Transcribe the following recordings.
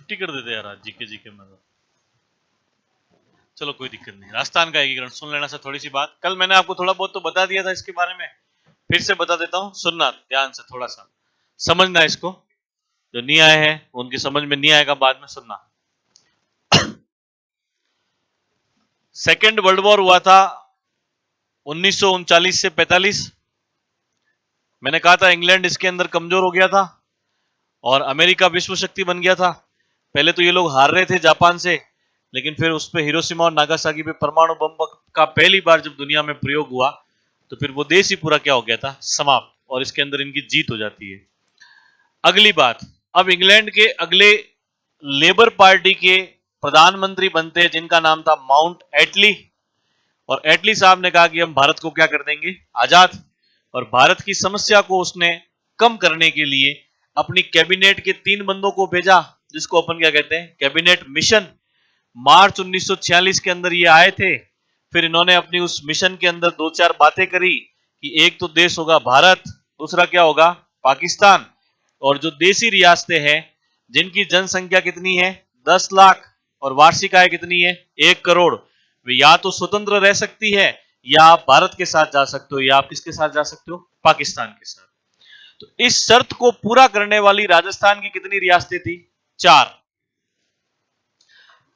छुट्टी कर देते यार आज जीके जीके में। चलो कोई दिक्कत नहीं। राजस्थान का एकीकरण सुन लेना सर। थोड़ी सी बात कल मैंने आपको थोड़ा बहुत तो बता दिया था इसके बारे में, फिर से बता देता हूं, सुनना ध्यान से, थोड़ा सा समझना इसको। जो नहीं आए हैं उनकी समझ में नहीं आएगा, बाद में सुनना। सेकेंड वर्ल्ड वॉर हुआ था 1939 से 45। मैंने कहा था इंग्लैंड इसके अंदर कमजोर हो गया था और अमेरिका विश्व शक्ति बन गया था। पहले तो ये लोग हार रहे थे जापान से, लेकिन फिर उस पे हिरोशिमा और नागासाकी पे परमाणु बम का पहली बार जब दुनिया में प्रयोग हुआ तो फिर वो देश ही पूरा क्या हो गया था, समाप्त, और इसके अंदर इनकी जीत हो जाती है। अगली बात, अब इंग्लैंड के अगले लेबर पार्टी के प्रधानमंत्री बनते हैं जिनका नाम था माउंट एटली, और एटली साहब ने कहा कि हम भारत को क्या कर देंगे, आजाद। और भारत की समस्या को उसने कम करने के लिए अपनी कैबिनेट के 3 बंदों को भेजा, जिसको अपन क्या कहते हैं, कैबिनेट मिशन। मार्च 1946 के अंदर ये आए थे। फिर इन्होंने अपनी उस मिशन के अंदर 2-4 बातें करी कि एक तो देश होगा भारत, दूसरा क्या होगा, पाकिस्तान, और जो देसी रियासतें हैं जिनकी जनसंख्या कितनी है, 10 लाख, और वार्षिक आय कितनी है, 1 करोड़, वे या तो स्वतंत्र रह सकती है या आप भारत के साथ जा सकते हो, या आप किसके साथ जा सकते हो, पाकिस्तान के साथ। तो इस शर्त को पूरा करने वाली राजस्थान की कितनी रियासतें थी, 4।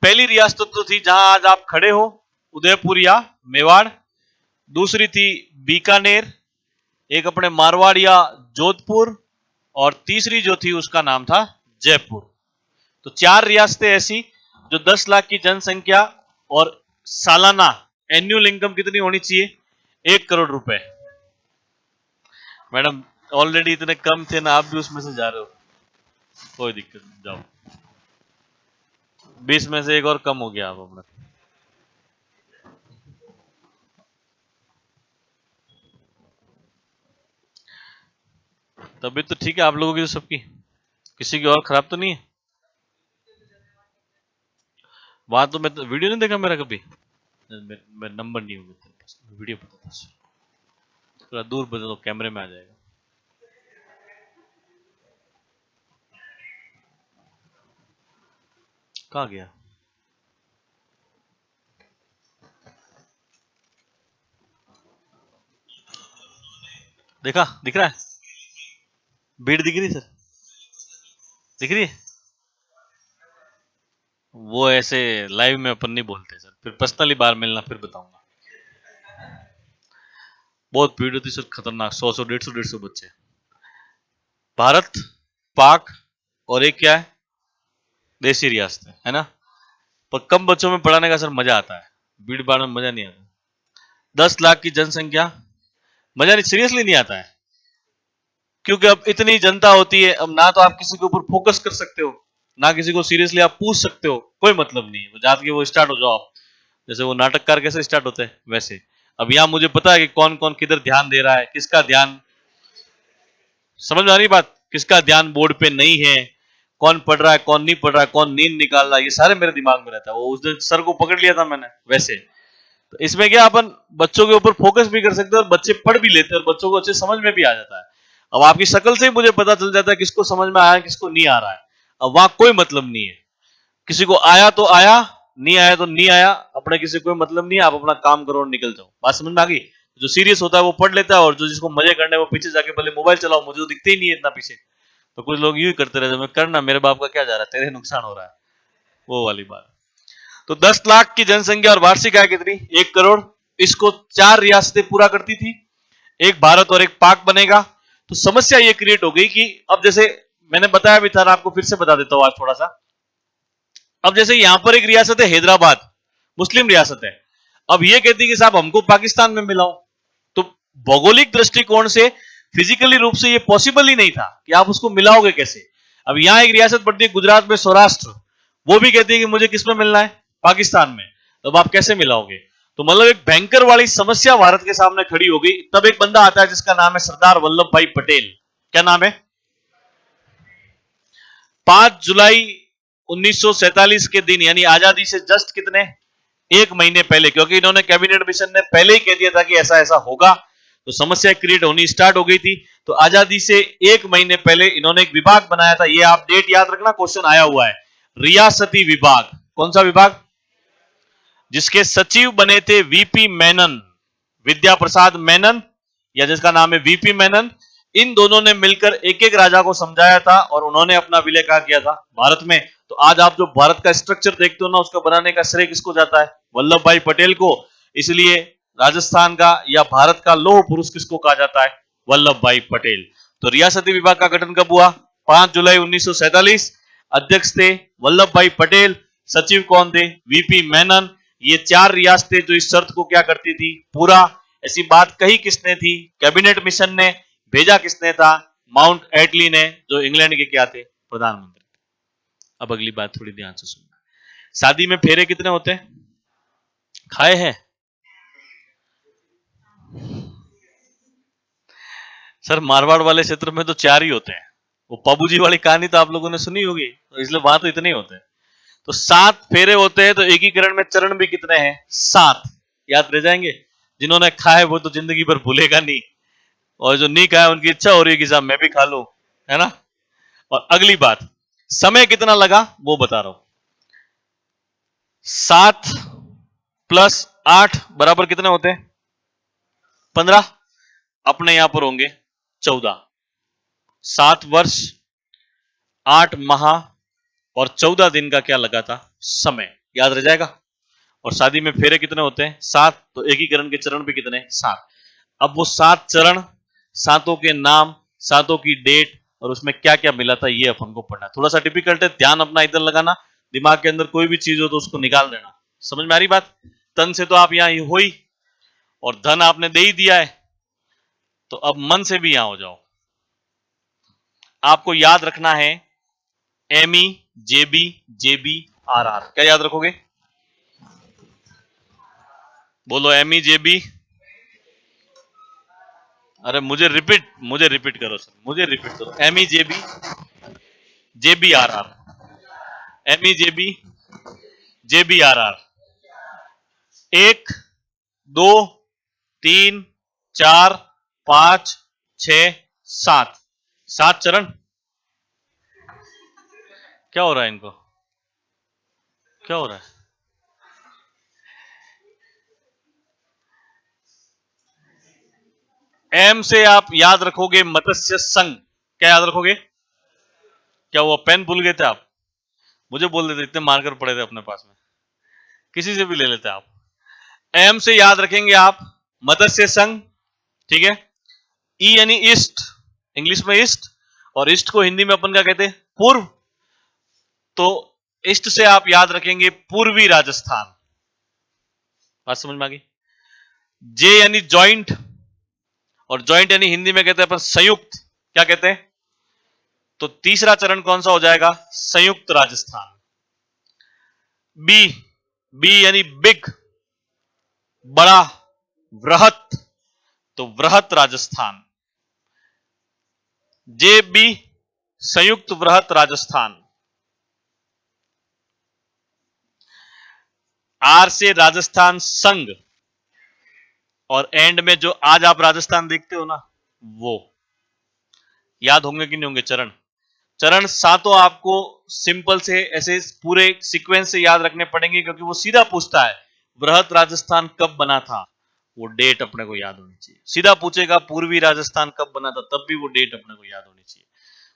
पहली रियासत तो थी जहां आज आप खड़े हो, उदयपुर या मेवाड़। दूसरी थी बीकानेर, एक अपने मारवाड़ या जोधपुर, और तीसरी जो थी उसका नाम था जयपुर। तो 4 रियासतें ऐसी जो 10 लाख की जनसंख्या और सालाना एनुअल इनकम कितनी होनी चाहिए, 1 करोड़ रुपए। मैडम ऑलरेडी इतने कम थे ना, आप भी उसमें से जा रहे हो, कोई दिक्कत नहीं, जाओ। 20 में से 1 और कम हो गया आप अपना। तबीयत तो ठीक है आप लोगों की, तो सबकी, किसी की और खराब तो नहीं है? वहां तो मैं तो वीडियो नहीं देखा मेरा कभी, मैं नंबर नहीं होगा तेरे पास, वीडियो पता था। थोड़ा दूर बता दो, कैमरे में आ जाएगा। कहाँ गया? देखा, दिख रहा है? भीड़ दिख रही सर, दिख रही है? वो ऐसे लाइव में अपन नहीं बोलते सर, फिर पर्सनली बाहर मिलना फिर बताऊंगा। बहुत भीड़ होती सर, खतरनाक, 100 150 बच्चे। भारत, पाक, और एक क्या है, देसी रियासत है ना। पर कम बच्चों में पढ़ाने का सर मजा आता है, भीड़ भाड़ में मजा नहीं आता। 10 लाख की जनसंख्या, मजा नहीं, सीरियसली नहीं आता है, क्योंकि अब इतनी जनता होती है, अब ना तो आप किसी के ऊपर फोकस कर सकते हो, ना किसी को सीरियसली आप पूछ सकते हो, कोई मतलब नहीं है। जात के वो स्टार्ट हो जाओ आप, जैसे वो नाटककार कैसे स्टार्ट होते हैं वैसे। अब यहां मुझे पता है कि कौन कौन किधर ध्यान दे रहा है, किसका ध्यान, समझ में आ रही बात, किसका ध्यान बोर्ड पे नहीं है, कौन पढ़ रहा है कौन नहीं पढ़ रहा है, कौन नींद निकाल रहा है, ये सारे मेरे दिमाग में रहता है। वो उस दिन सर को पकड़ लिया था मैंने वैसे। तो इसमें क्या, अपन बच्चों के ऊपर फोकस भी कर सकते हैं और बच्चे पढ़ भी लेते हैं और बच्चों को अच्छे समझ में भी आ जाता है। अब आपकी शक्ल से ही मुझे पता चल जाता है किसको समझ में आया किसको नहीं आ रहा है। अब वहां कोई मतलब नहीं है, किसी को आया तो आया, नहीं आया तो नहीं आया, अपने किसी कोई मतलब नहीं है, आप अपना काम करो और निकल जाओ। बात समझ में आ गई? जो सीरियस होता है वो पढ़ लेता है, और जो जिसको मजे करने वो पीछे जाके भले मोबाइल चलाओ, मुझे तो दिखते ही नहीं है इतना पीछे। तो कुछ लोग यूं ही करते रहते, मैं करना, मेरे बाप का क्या जा रहा है, तेरे नुकसान हो रहा है, वो वाली बात। तो 10 लाख की जनसंख्या और वार्षिक आय कितनी, 1 करोड़। इसको 4 रियासतें पूरा करती थी, एक भारत और एक पाक बनेगा। तो समस्या ये क्रिएट हो गई कि अब जैसे मैंने बताया भी था, आपको फिर से बता देता हूं आज थोड़ा सा। अब जैसे यहां पर एक रियासत है हैदराबाद, मुस्लिम रियासत है। अब ये कहती है कि साहब हमको पाकिस्तान में मिलाओ, तो भौगोलिक दृष्टिकोण से फिजिकली रूप से ये पॉसिबल ही नहीं था कि आप उसको मिलाओगे कैसे। अब यहां एक रियासत पड़ती है गुजरात में, सौराष्ट्र, वो भी कहती है कि मुझे किस में मिलना है, पाकिस्तान में। तो आप कैसे मिलाओगे? तो मतलब एक भयंकर वाली समस्या भारत के सामने खड़ी हो गई। तब एक बंदा आता है जिसका नाम है सरदार वल्लभ भाई पटेल। क्या नाम है? 5 जुलाई 1947 के दिन, यानी आजादी से जस्ट कितने, 1 महीने पहले, क्योंकि इन्होंने कैबिनेट मिशन ने पहले ही कह दिया था कि ऐसा ऐसा होगा, तो समस्या क्रिएट होनी स्टार्ट हो गई थी। तो आजादी से 1 महीने पहले इन्होंने एक विभाग बनाया था, ये आप डेट याद रखना, क्वेश्चन आया हुआ है, रियासती विभाग, कौन सा विभाग, जिसके सचिव बने थे वीपी मेनन, विद्या प्रसाद मेनन, या जिसका नाम है वीपी मेनन। इन दोनों ने मिलकर एक एक राजा को समझाया था और उन्होंने अपना विलय कहा किया था भारत में। तो आज आप जो भारत का स्ट्रक्चर देखते हो ना, उसका बनाने का श्रेय किसको जाता है, वल्लभ भाई पटेल को। इसलिए राजस्थान का या भारत का लौह पुरुष किसको कहा जाता है, वल्लभ भाई पटेल। तो रियासती विभाग का गठन कब हुआ, 5 जुलाई 1947। अध्यक्ष थे वल्लभ भाई पटेल, सचिव कौन थे, वीपी मेनन। ये 4 रियासतें जो इस शर्त को क्या करती थी, पूरा। ऐसी बात कही किसने थी, कैबिनेट मिशन ने, भेजा किसने था, माउंट एटली ने, जो इंग्लैंड के क्या थे, प्रधानमंत्री। अब अगली बात थोड़ी ध्यान से सुनना, शादी में फेरे कितने होते हैं, खाए हैं सर, मारवाड़ वाले क्षेत्र में तो 4 ही होते हैं। वो पबूजी वाली कहानी तो आप लोगों ने सुनी होगी, तो इसलिए वहां तो इतने ही होते हैं। तो 7 फेरे होते हैं, तो एकीकरण में चरण भी कितने हैं, 7। याद रह जाएंगे। जिन्होंने खाए वो तो जिंदगी भर भूलेगा नहीं, और जो नहीं खाया उनकी इच्छा हो रही है कि साहब मैं भी खा लूं, है ना। और अगली बात, समय कितना लगा वो बता रहा हूं। 7 + 8 बराबर कितने होते हैं, 15। अपने यहां पर होंगे 14। 7 वर्ष 8 माह और 14 दिन का क्या लगा था, समय। याद रह जाएगा। और शादी में फेरे कितने होते हैं, 7। तो एकीकरण के चरण भी कितने, 7। अब वो 7 चरण, 7 के नाम, 7 की डेट, और उसमें क्या क्या मिला था, ये अपन को पढ़ना। थोड़ा सा डिफिकल्ट है, ध्यान अपना इधर लगाना, दिमाग के अंदर कोई भी चीज हो तो उसको निकाल देना। समझ में आ रही बात। तन से तो आप यहां हो ही, और धन आपने दे ही दिया है, तो अब मन से भी यहां हो जाओ। आपको याद रखना है एमई, जेबी, जेबी, आरआर। क्या याद रखोगे, बोलो, एमई, जेबी। अरे मुझे रिपीट करो सर, मुझे रिपीट करो। एमई, जेबी, जेबी, आरआर। एमई, जेबी, जेबी, आरआर। 1, 2, 3, 4, 5, 6, 7। 7 चरण। क्या हो रहा है इनको, क्या हो रहा है, एम से आप याद रखोगे मत्स्य संघ। क्या याद रखोगे, क्या वो पेन भूल गए थे आप, मुझे बोल देते, इतने मार्कर पड़े थे अपने पास में, किसी से भी ले लेते आप। एम से याद रखेंगे आप मत्स्य संघ, ठीक है। ई यानी ईस्ट, इंग्लिश में ईस्ट, और ईस्ट को हिंदी में अपन क्या कहते हैं, पूर्व। तो ईस्ट से आप याद रखेंगे पूर्वी राजस्थान। बात समझ में आ गई। जे यानी जॉइंट, और जॉइंट यानी हिंदी में कहते हैं अपन संयुक्त। क्या कहते हैं, तो तीसरा चरण कौन सा हो जाएगा, संयुक्त राजस्थान। बी, बी यानी बिग, बड़ा, वृहत, तो वृहत राजस्थान। जे बी, संयुक्त वृहत राजस्थान। आर से राजस्थान संघ, और एंड में जो आज आप राजस्थान देखते हो ना, वो याद होंगे कि नहीं होंगे चरण। चरण 7 आपको सिंपल से ऐसे पूरे सीक्वेंस से याद रखने पड़ेंगे, क्योंकि वो सीधा पूछता है वृहत राजस्थान कब बना था, वो डेट अपने को याद होनी चाहिए। सीधा पूछेगा पूर्वी राजस्थान कब बना था, तब भी वो डेट अपने को याद होनी चाहिए।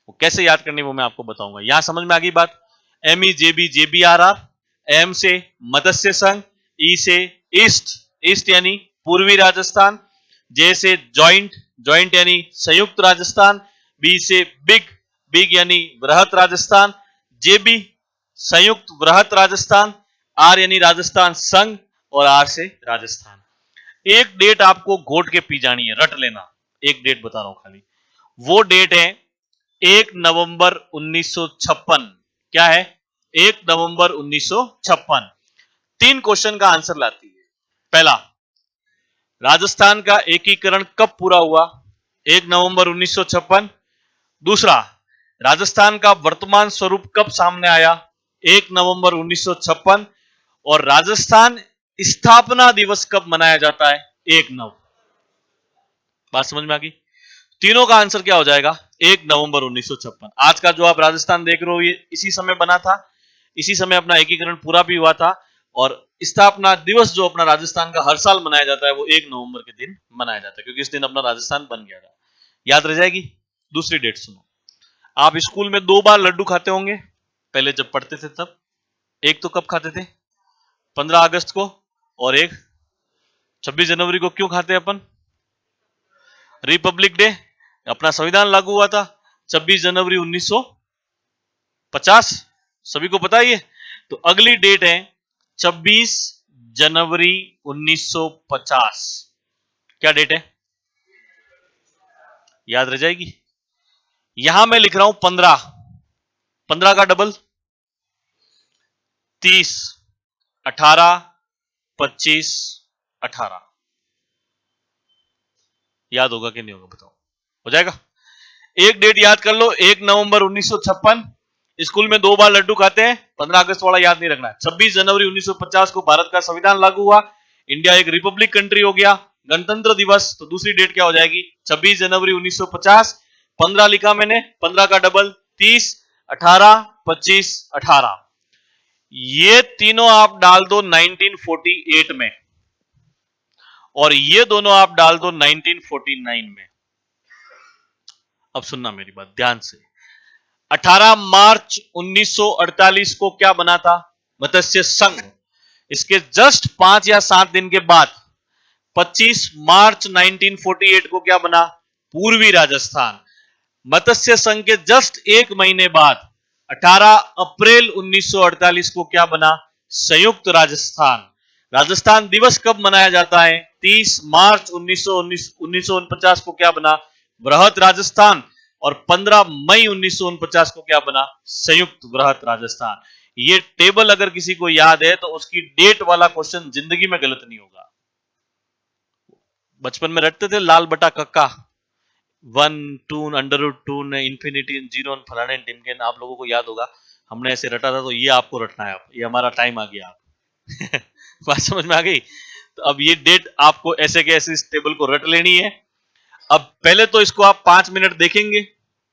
वो कैसे याद करनी वो मैं आपको बताऊंगा। यहां समझ में आ गई बात। एमई, जेबी, जेबी, आरआर। एम से मत्स्य संघ, ई से ईस्ट, ईस्ट यानी पूर्वी राजस्थान। जे से जॉइंट, जॉइंट यानी संयुक्त राजस्थान। बी से बिग, बिग यानी वृहत राजस्थान। जेबी संयुक्त वृहत राजस्थान। आर यानी राजस्थान संघ, और आर से राजस्थान। एक डेट आपको घोट के पी जानी है, रट लेना। एक डेट बता रहा हूं खाली, वो डेट है 1 नवंबर 1956। क्या है, 1 नवंबर 1956। 3 क्वेश्चन का आंसर लाती है। पहला, राजस्थान का एकीकरण कब पूरा हुआ, 1 नवंबर 1956। दूसरा, राजस्थान का वर्तमान स्वरूप कब सामने आया, 1 नवंबर 1956। और राजस्थान स्थापना दिवस कब मनाया जाता है, 1 नवंबर। बात समझ में आ गई। तीनों का आंसर क्या हो जाएगा, 1 नवंबर 1956। आज का जो आप राजस्थान देख रहे हो ये इसी समय बना था, इसी समय अपना एकीकरण पूरा भी हुआ था और स्थापना दिवस जो अपना राजस्थान का हर साल मनाया जाता है वो 1 नवंबर के दिन मनाया जाता है, क्योंकि इस दिन अपना राजस्थान बन गया था। याद रह जाएगी। दूसरी डेट सुनो, आप स्कूल में 2 बार लड्डू खाते होंगे पहले जब पढ़ते थे तब। एक तो कब खाते थे? 15 अगस्त को, और एक 26 जनवरी को। क्यों खाते हैं अपन? रिपब्लिक डे, अपना संविधान लागू हुआ था 26 जनवरी 1950, सभी को पता ही है। तो अगली डेट है 26 जनवरी 1950। क्या डेट है? याद रह जाएगी। यहां मैं लिख रहा हूं 15, 15 का डबल 30, 18, 25, 18। याद होगा कि नहीं होगा बताओ? हो जाएगा। एक डेट याद कर लो, 1 नवंबर 1956। स्कूल में 2 बार लड्डू खाते हैं। 15 अगस्त वाला याद नहीं रखना है। 26 जनवरी 1950 को भारत का संविधान लागू हुआ, इंडिया एक रिपब्लिक कंट्री हो गया। गणतंत्र दिवस, तो दूसरी डेट क्या हो जाएगी? 26 जनवरी 1950। 15 लिखा मैंने, 15 का डबल 30, 18, 25, 18। ये तीनों आप डाल दो 1948 में, और ये दोनों आप डाल दो 1949 में। अब सुनना मेरी बात ध्यान से। 18 मार्च 1948 को क्या बना था? मत्स्य संघ। इसके जस्ट 5 या 7 दिन के बाद 25 मार्च 1948 को क्या बना? पूर्वी राजस्थान। मत्स्य संघ के जस्ट 1 महीने बाद 18 अप्रैल 1948 को क्या बना? संयुक्त राजस्थान। राजस्थान दिवस कब मनाया जाता है? 30 मार्च 1949 को क्या बना? बृहत राजस्थान। और 15 मई 1949 को क्या बना? संयुक्त बृहत राजस्थान। ये टेबल अगर किसी को याद है तो उसकी डेट वाला क्वेश्चन जिंदगी में गलत नहीं होगा। बचपन में रटते थे लाल बटा कक्का, 1 2 √2 इंफिनिटी 0 फलाने टिमकेन। आप लोगों को याद होगा, हमने ऐसे रटा था, तो ये आपको रटना है। ये हमारा टाइम आ गया। आप बात समझ में आ गई? तो अब ये डेट आपको ऐसे के ऐसे इस टेबल को रट लेनी है। अब पहले तो इसको आप 5 मिनट देखेंगे,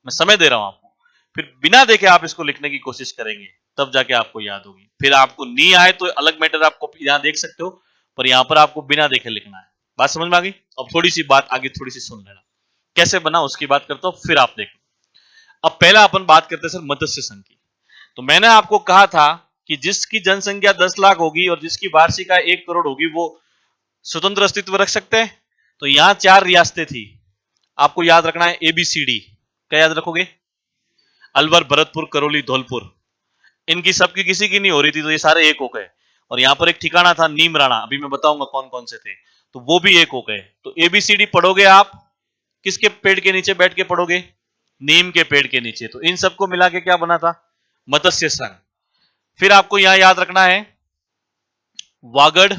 मैं समय दे रहा हूं आपको, फिर बिना देखे आप इसको लिखने की कोशिश करेंगे, तब जाके आपको याद होगी। फिर आपको नहीं आए तो अलग मैटर, आपको यहां देख सकते हो, पर यहां पर आपको बिना देखे लिखना है। बात समझ में आ गई? अब थोड़ी सी बात आगे थोड़ी सी सुन लेना, कैसे बना उसकी बात करता हूं, फिर आप देखो। अब पहला अपन बात करते हैं सर मत्स्य संघ की। तो मैंने आपको कहा था कि जिसकी जनसंख्या 10 लाख होगी और जिसकी वार्षिक आय 1 करोड़ होगी वो स्वतंत्र अस्तित्व रख सकते हैं। तो यहां 4 रियासतें थी, आपको याद रखना है ABCD। क्या याद रखोगे? अलवर, भरतपुर, करौली, धौलपुर। इनकी सबकी किसी की नहीं हो रही थी, तो ये सारे एक हो गए। और यहां पर एक ठिकाना था नीमराणा, अभी मैं बताऊंगा कौन कौन से थे, तो वो भी एक हो गए। तो ABCD पढ़ोगे आप किसके पेड़ के नीचे बैठ के पढ़ोगे? नीम के पेड़ के नीचे। तो इन सबको मिला के क्या बना था? मत्स्य संघ। फिर आपको यहां याद रखना है वागड़,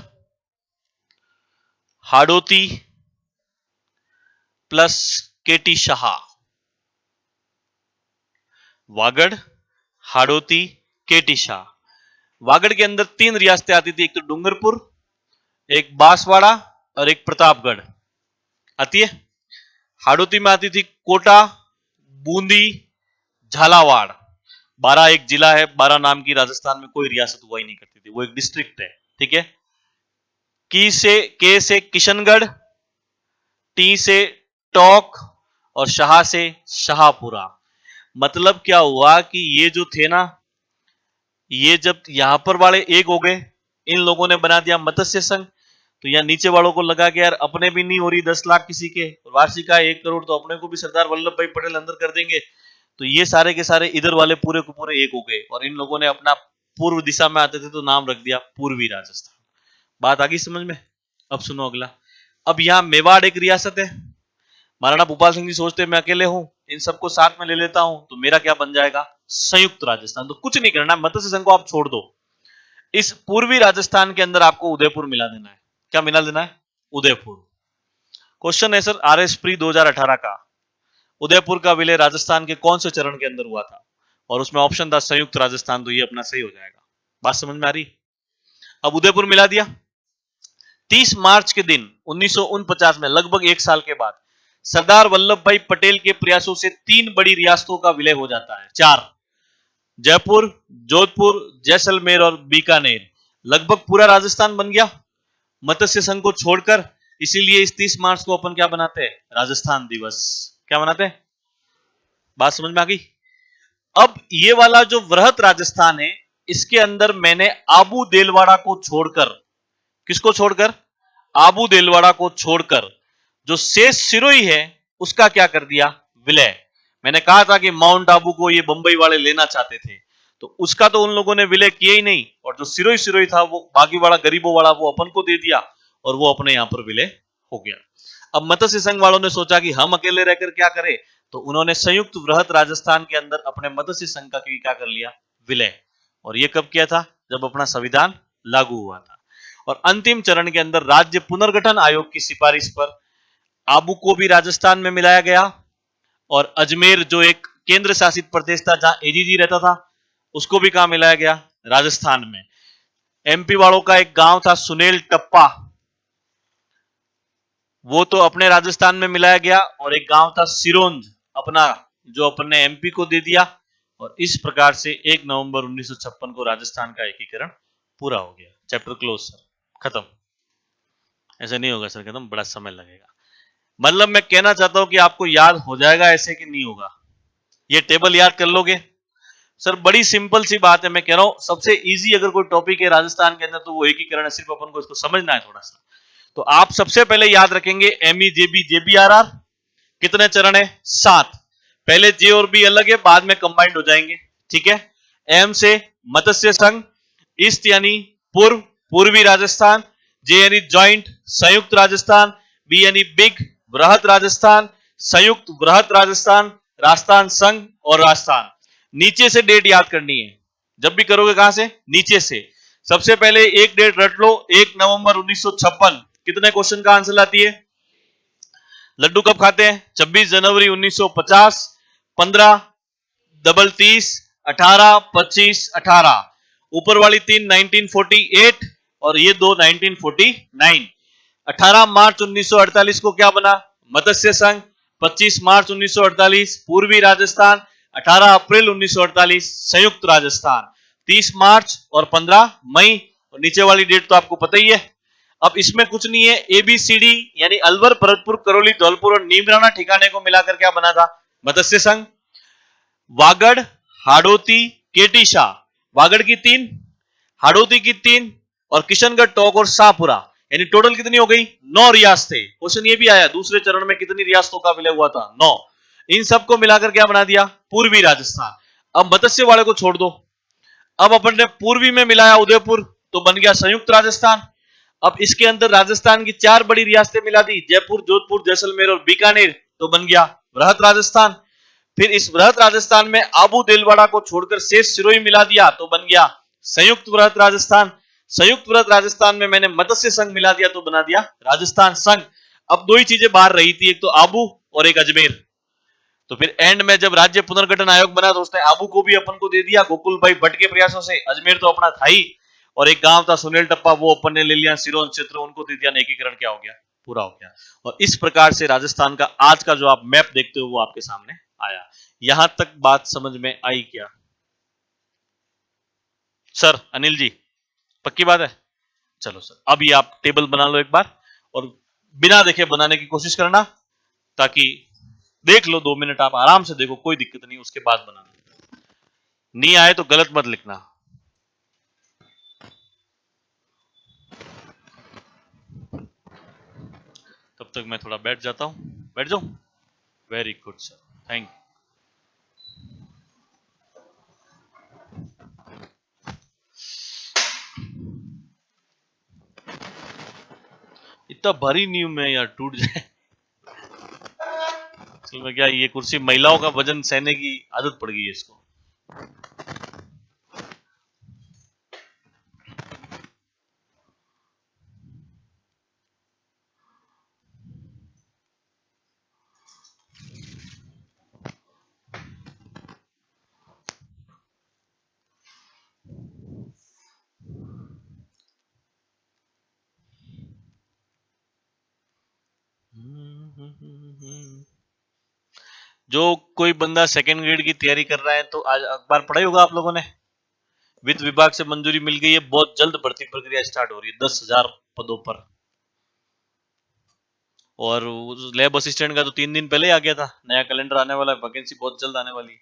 हाड़ोती प्लस केटी शाह। वागड़, हाड़ोती, केटी शाह। वागड़ के अंदर 3 रियासतें आती थी, एक तो डूंगरपुर, एक बांसवाड़ा और एक प्रतापगढ़ आती है। हाड़ोती में आती थी कोटा, बूंदी, झालावाड़। 12 एक जिला है, 12 नाम की राजस्थान में कोई रियासत हुआ ही नहीं करती थी, वो एक डिस्ट्रिक्ट है। ठीक है। के से किशनगढ़, टी से टोंक और शाह से शाहपुरा। मतलब क्या हुआ कि ये जो थे ना, ये जब यहां पर वाले एक हो गए, इन लोगों ने बना दिया मत्स्य संघ। तो यहां नीचे वालों को लगा कि यार अपने भी नहीं हो रही 10 लाख किसी के, वार्षिक आय 1 करोड़, तो अपने को भी सरदार वल्लभ भाई पटेल अंदर कर देंगे। तो ये सारे के सारे इधर वाले पूरे को पूरे एक हो गए, और इन लोगों ने अपना पूर्व दिशा में आते थे तो नाम रख दिया पूर्वी राजस्थान। बात आ गई समझ में? अब सुनो अगला। अब यहां मेवाड़ एक रियासत है। महाराणा भूपाल सिंह जी सोचते मैं अकेले हूं, इन सबको साथ में ले लेता हूं तो मेरा क्या बन जाएगा? संयुक्त राजस्थान। तो कुछ नहीं करना, मत्स्य संघ को आप छोड़ दो। इस पूर्वी राजस्थान के अंदर आपको उदयपुर मिला देना है। क्या मिला देना है? उदयपुर। क्वेश्चन है सर RS प्री 2018 का, उदयपुर का विलय राजस्थान के कौन से चरण के अंदर हुआ था? और उसमें ऑप्शन था संयुक्त राजस्थान, तो ये अपना सही हो जाएगा। बात समझ में आ रही? अब उदयपुर मिला दिया। 30 मार्च के दिन 1949 में, लगभग 1 साल के बाद, सरदार वल्लभ भाई पटेल के प्रयासों से 3 बड़ी रियासतों का विलय हो जाता है। 4 जयपुर, जोधपुर, जैसलमेर और बीकानेर, लगभग पूरा राजस्थान बन गया मत्स्य संघ को छोड़कर। इसीलिए इस 30 मार्च को अपन क्या बनाते हैं? राजस्थान दिवस। क्या बनाते हैं? बात समझ में आ गई? अब ये वाला जो वृहत राजस्थान है, इसके अंदर मैंने आबू देलवाड़ा को छोड़कर, किसको छोड़कर? आबू देलवाड़ा को छोड़कर जो शेष सिरोही है उसका क्या कर दिया? विलय। मैंने कहा था कि माउंट आबू को ये बंबई वाले लेना चाहते थे, तो उसका तो उन लोगों ने विलय किया ही नहीं, और जो सिरोही सिरोही था वो बाकी वाला गरीबों वाला वो अपन को दे दिया, और वो अपने यहां पर विलय हो गया। अब मत्स्य संघ वालों ने सोचा कि हम अकेले रहकर क्या करें, तो उन्होंने संयुक्त वृहत राजस्थान के अंदर अपने मत्स्य संघ का क्या कर लिया? विलय। और ये कब किया था? जब अपना संविधान लागू हुआ था। और अंतिम चरण के अंदर राज्य पुनर्गठन आयोग की सिफारिश पर आबू को भी राजस्थान में मिलाया गया, और अजमेर जो एक केंद्र शासित प्रदेश था जहां एजीजी रहता था, उसको भी कहां मिलाया गया? राजस्थान में। एमपी वालों का एक गांव था सुनेल टप्पा, वो तो अपने राजस्थान में मिलाया गया, और एक गांव था सिरोंज अपना, जो अपने एमपी को दे दिया। और इस प्रकार से 1 नवंबर 1956 को राजस्थान का एकीकरण पूरा हो गया। चैप्टर क्लोज सर, खत्म। ऐसे नहीं होगा सर खत्म, बड़ा समय लगेगा। मतलब मैं कहना चाहता हूं कि आपको याद हो जाएगा ऐसे कि नहीं होगा? ये टेबल याद कर लोगे? सर बड़ी सिंपल सी बात है, मैं कह रहा हूं सबसे इजी अगर कोई टॉपिक है राजस्थान के अंदर तो वो एकीकरण है, सिर्फ अपन को इसको समझना है थोड़ा सा। तो आप सबसे पहले याद रखेंगे एमई जेबी जेबीआरआर, कितने चरण है? 7। पहले जे और बी अलग है, बाद में कंबाइंड हो जाएंगे, ठीक है। एम से मत्स्य संघ, ईस्ट यानी पूर्व, पूर्वी राजस्थान, जे यानी ज्वाइंट संयुक्त राजस्थान, बी यानी बिग बृहत राजस्थान, संयुक्त बृहत राजस्थान, राजस्थान संघ और राजस्थान। नीचे से डेट याद करनी है, जब भी करोगे कहां से? नीचे से। सबसे पहले एक डेट रट लो, 1 नवंबर 1956। कितने क्वेश्चन का आंसर लाती है? लड्डू कब खाते हैं? 26 जनवरी 1950, 15 डबल 30, 18 25 18। ऊपर वाली 3 1948 और ये दो 1949। 18 मार्च 1948 को क्या बना? मत्स्य संघ। 25 मार्च 1948 पूर्वी राजस्थान। 18 अप्रैल 1948 संयुक्त राजस्थान। 30 मार्च और 15 मई, और नीचे वाली डेट तो आपको पता ही है। अब इसमें कुछ नहीं है, एबीसीडी यानी अलवर, भरतपुर, करौली, धौलपुर और नीमराना ठिकाने को मिलाकर क्या बना था? मत्स्य संघ। वागड़, हाड़ौती, केटीशा, वागड़ की 3, हाड़ौती की 3, और किशनगढ़, टोंक और शाहपुरा, यानी टोटल कितनी हो गई? 9 रियासतें। क्वेश्चन ये भी आया दूसरे चरण में कितनी रियासतों का विलय हुआ था? 9। इन सबको मिलाकर क्या बना दिया? पूर्वी राजस्थान। अब मत्स्य वाले को छोड़ दो, अब अपन ने पूर्वी में मिलाया उदयपुर, तो बन गया संयुक्त राजस्थान। अब इसके अंदर राजस्थान की 4 बड़ी रियासतें मिला दी, जयपुर, जोधपुर, जैसलमेर और बीकानेर, तो बन गया बृहत राजस्थान। फिर इस बृहत राजस्थान में आबू देलवाड़ा को छोड़कर शेष सिरोही मिला दिया, तो बन गया संयुक्त बृहत राजस्थान। संयुक्त बृहत राजस्थान में मैंने मत्स्य संघ मिला दिया, तो बना दिया राजस्थान संघ। अब दो ही चीजें बाहर रही थी, एक तो आबू और एक अजमेर। तो फिर एंड में जब राज्य पुनर्गठन आयोग बना तो उसने आबू को भी अपन को दे दिया गोकुल भाई भट्ट के प्रयासों से। अजमेर तो अपना था ही, और एक गांव था सुनील टप्पा, वो अपन ने ले लिया। सिरोंज क्षेत्र उनको दे दिया, एकीकरण क्या हो गया? पूरा हो गया। और इस प्रकार से राजस्थान का आज का जो आप मैप देखते हो वो आपके सामने आया। यहां तक बात समझ में आई क्या सर? अनिल जी, पक्की बात है? चलो सर, अब ये आप टेबल बना लो एक बार, और बिना देखे बनाने की कोशिश करना, ताकि देख लो 2 मिनट आप आराम से देखो, कोई दिक्कत नहीं, उसके बाद बनाना। नहीं आए तो गलत मत लिखना। तब तक मैं थोड़ा बैठ जाता हूं, बैठ जाऊं। Very good sir, thank you. इतना भारी नहीं हूं मैं यार, टूट जाए। असल में क्या, ये कुर्सी महिलाओं का वजन सहने की आदत पड़ गई है इसको। जो कोई बंदा सेकेंड ग्रेड की तैयारी कर रहा है तो आज अखबार पढ़ा ही होगा आप लोगों ने, वित्त विभाग से मंजूरी मिल गई है, बहुत जल्द भर्ती प्रक्रिया स्टार्ट हो रही है 10,000 पदों पर। और लैब असिस्टेंट का तो 3 दिन पहले ही आ गया था, नया कैलेंडर आने वाला है, वैकेंसी बहुत जल्द आने वाली है।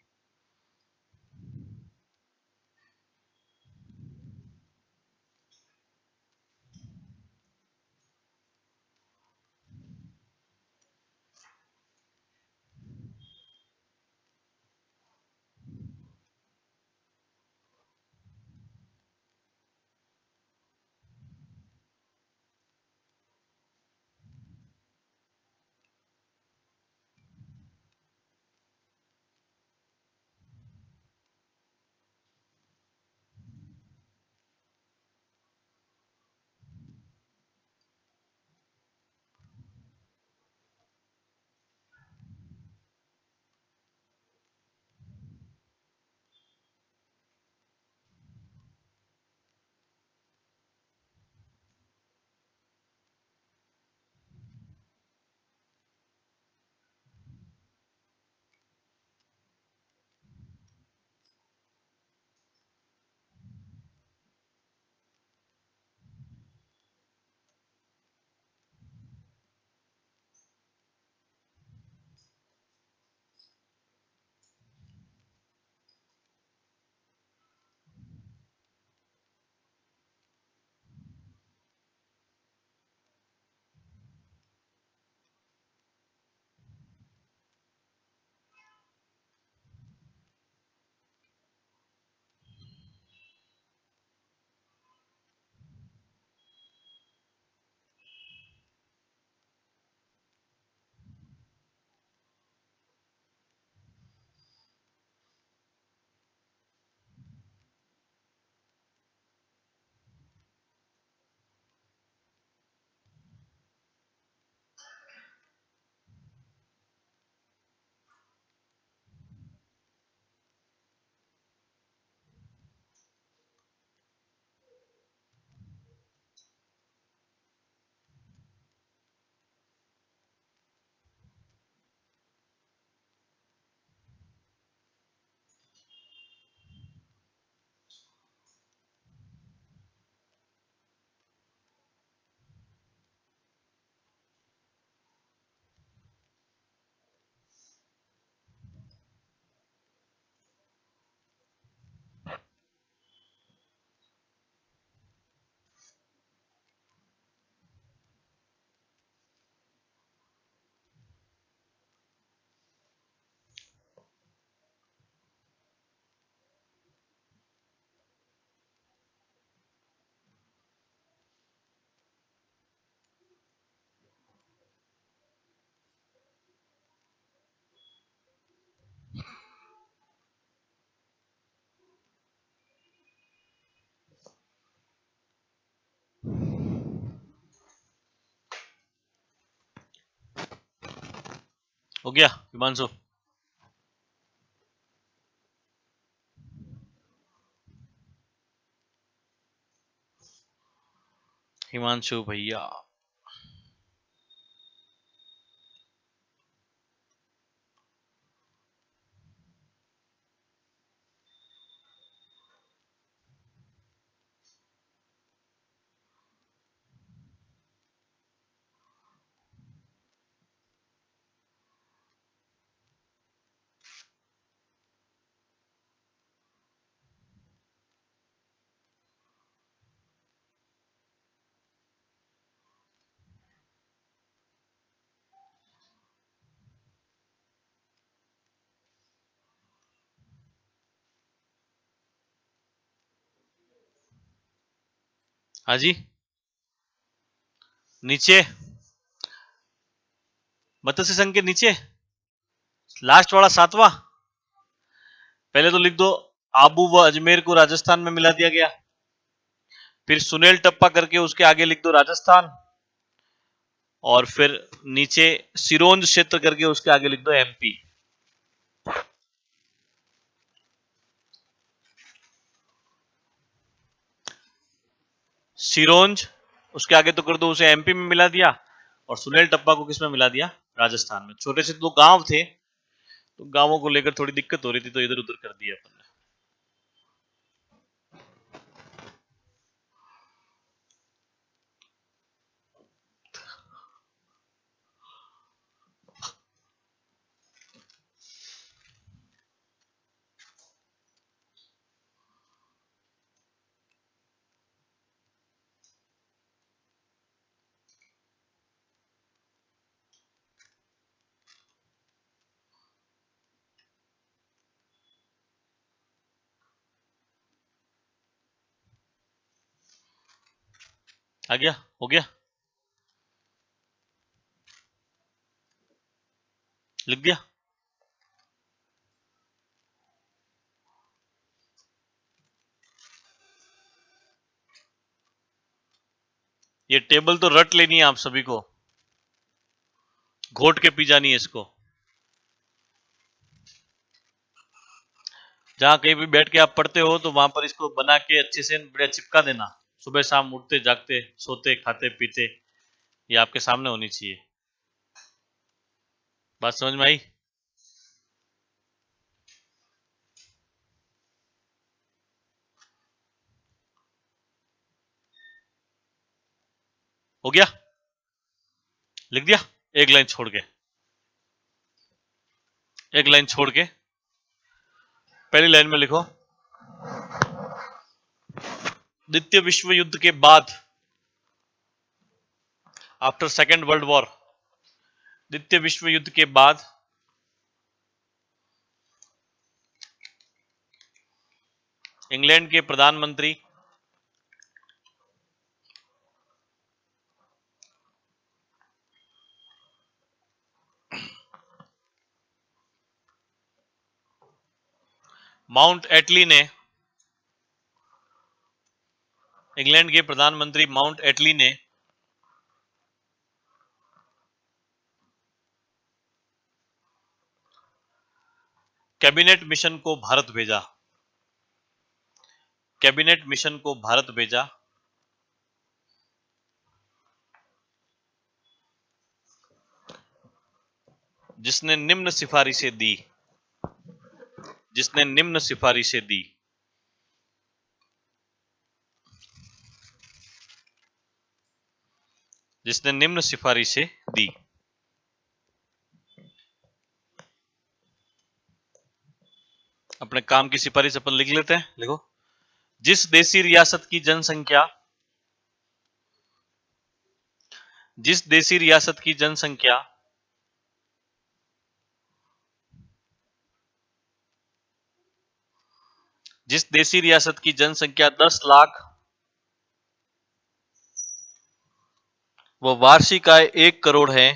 हो गया हिमांशु? हिमांशु भैया, हाँ जी, नीचे मत्स्य संघ के नीचे लास्ट वाला 7वां, पहले तो लिख दो आबू व अजमेर को राजस्थान में मिला दिया गया, फिर सुनेल टप्पा करके उसके आगे लिख दो राजस्थान, और फिर नीचे सिरोंज क्षेत्र करके उसके आगे लिख दो एमपी। सिरोंज उसके आगे तो कर दो, उसे एमपी में मिला दिया, और सुनेल टप्पा को किसमें मिला दिया? राजस्थान में। छोटे से 2 गांव थे तो गांवों को लेकर थोड़ी दिक्कत हो रही थी तो इधर उधर कर दिया अपन ने। आ गया, हो गया, लिख दिया। ये टेबल तो रट लेनी है आप सभी को, घोट के पी जानी है इसको। जहां कहीं भी बैठ के आप पढ़ते हो तो वहां पर इसको बना के अच्छे से बढ़िया चिपका देना। सुबह शाम उठते जागते सोते खाते पीते ये आपके सामने होनी चाहिए। बात समझ में आई? हो गया, लिख दिया। एक लाइन छोड़ के, एक लाइन छोड़ के पहली लाइन में लिखो, द्वितीय विश्व युद्ध के बाद, आफ्टर सेकेंड वर्ल्ड वॉर, द्वितीय विश्व युद्ध के बाद इंग्लैंड के प्रधानमंत्री माउंट एटली ने, इंग्लैंड के प्रधानमंत्री माउंट एटली ने कैबिनेट मिशन को भारत भेजा, कैबिनेट मिशन को भारत भेजा, जिसने निम्न सिफारिशें दी, जिसने निम्न सिफारिशें दी। जिसने निम्न सिफारिशें दी। अपने काम की सिफारिश अपन लिख लेते हैं, लिखो, जिस देशी रियासत की जनसंख्या, जिस देशी रियासत की जनसंख्या जिस देशी रियासत की जनसंख्या 10 लाख व वार्षिक आय 1 करोड़ है,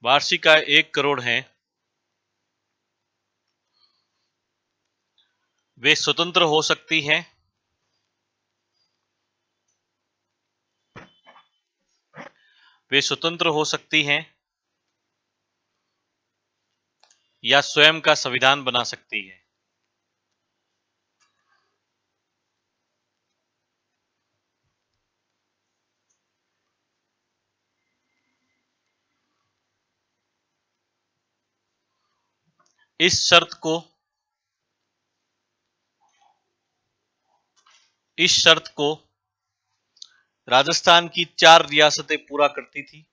वार्षिक आय 1 करोड़ है, वे स्वतंत्र हो सकती हैं, वे स्वतंत्र हो सकती हैं या स्वयं का संविधान बना सकती है। इस शर्त को, इस शर्त को राजस्थान की 4 रियासतें पूरा करती थी।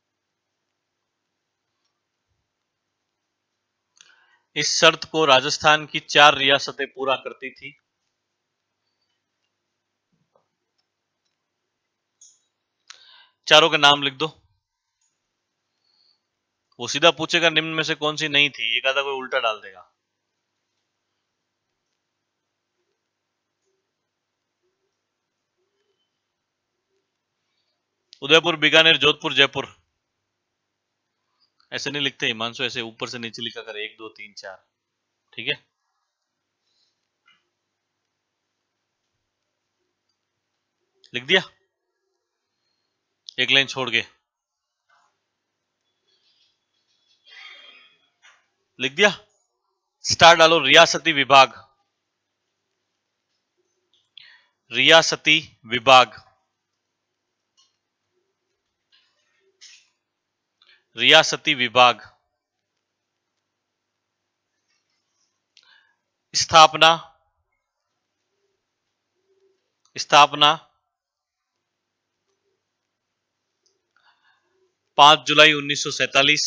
इस शर्त को राजस्थान की 4 रियासतें पूरा करती थी। चारों के नाम लिख दो। वो सीधा पूछेगा निम्न में से कौन सी नहीं थी, एक आधा कोई उल्टा डाल देगा। उदयपुर, बीकानेर, जोधपुर, जयपुर। ऐसे नहीं लिखते हिमांशु, ऐसे ऊपर से नीचे लिखा कर 1 2 3 4। ठीक है, लिख दिया, एक लाइन छोड़ के लिख दिया। स्टार डालो, रियासती विभाग, रियासती विभाग, रियासती विभाग। स्थापना, स्थापना 5 जुलाई 1947,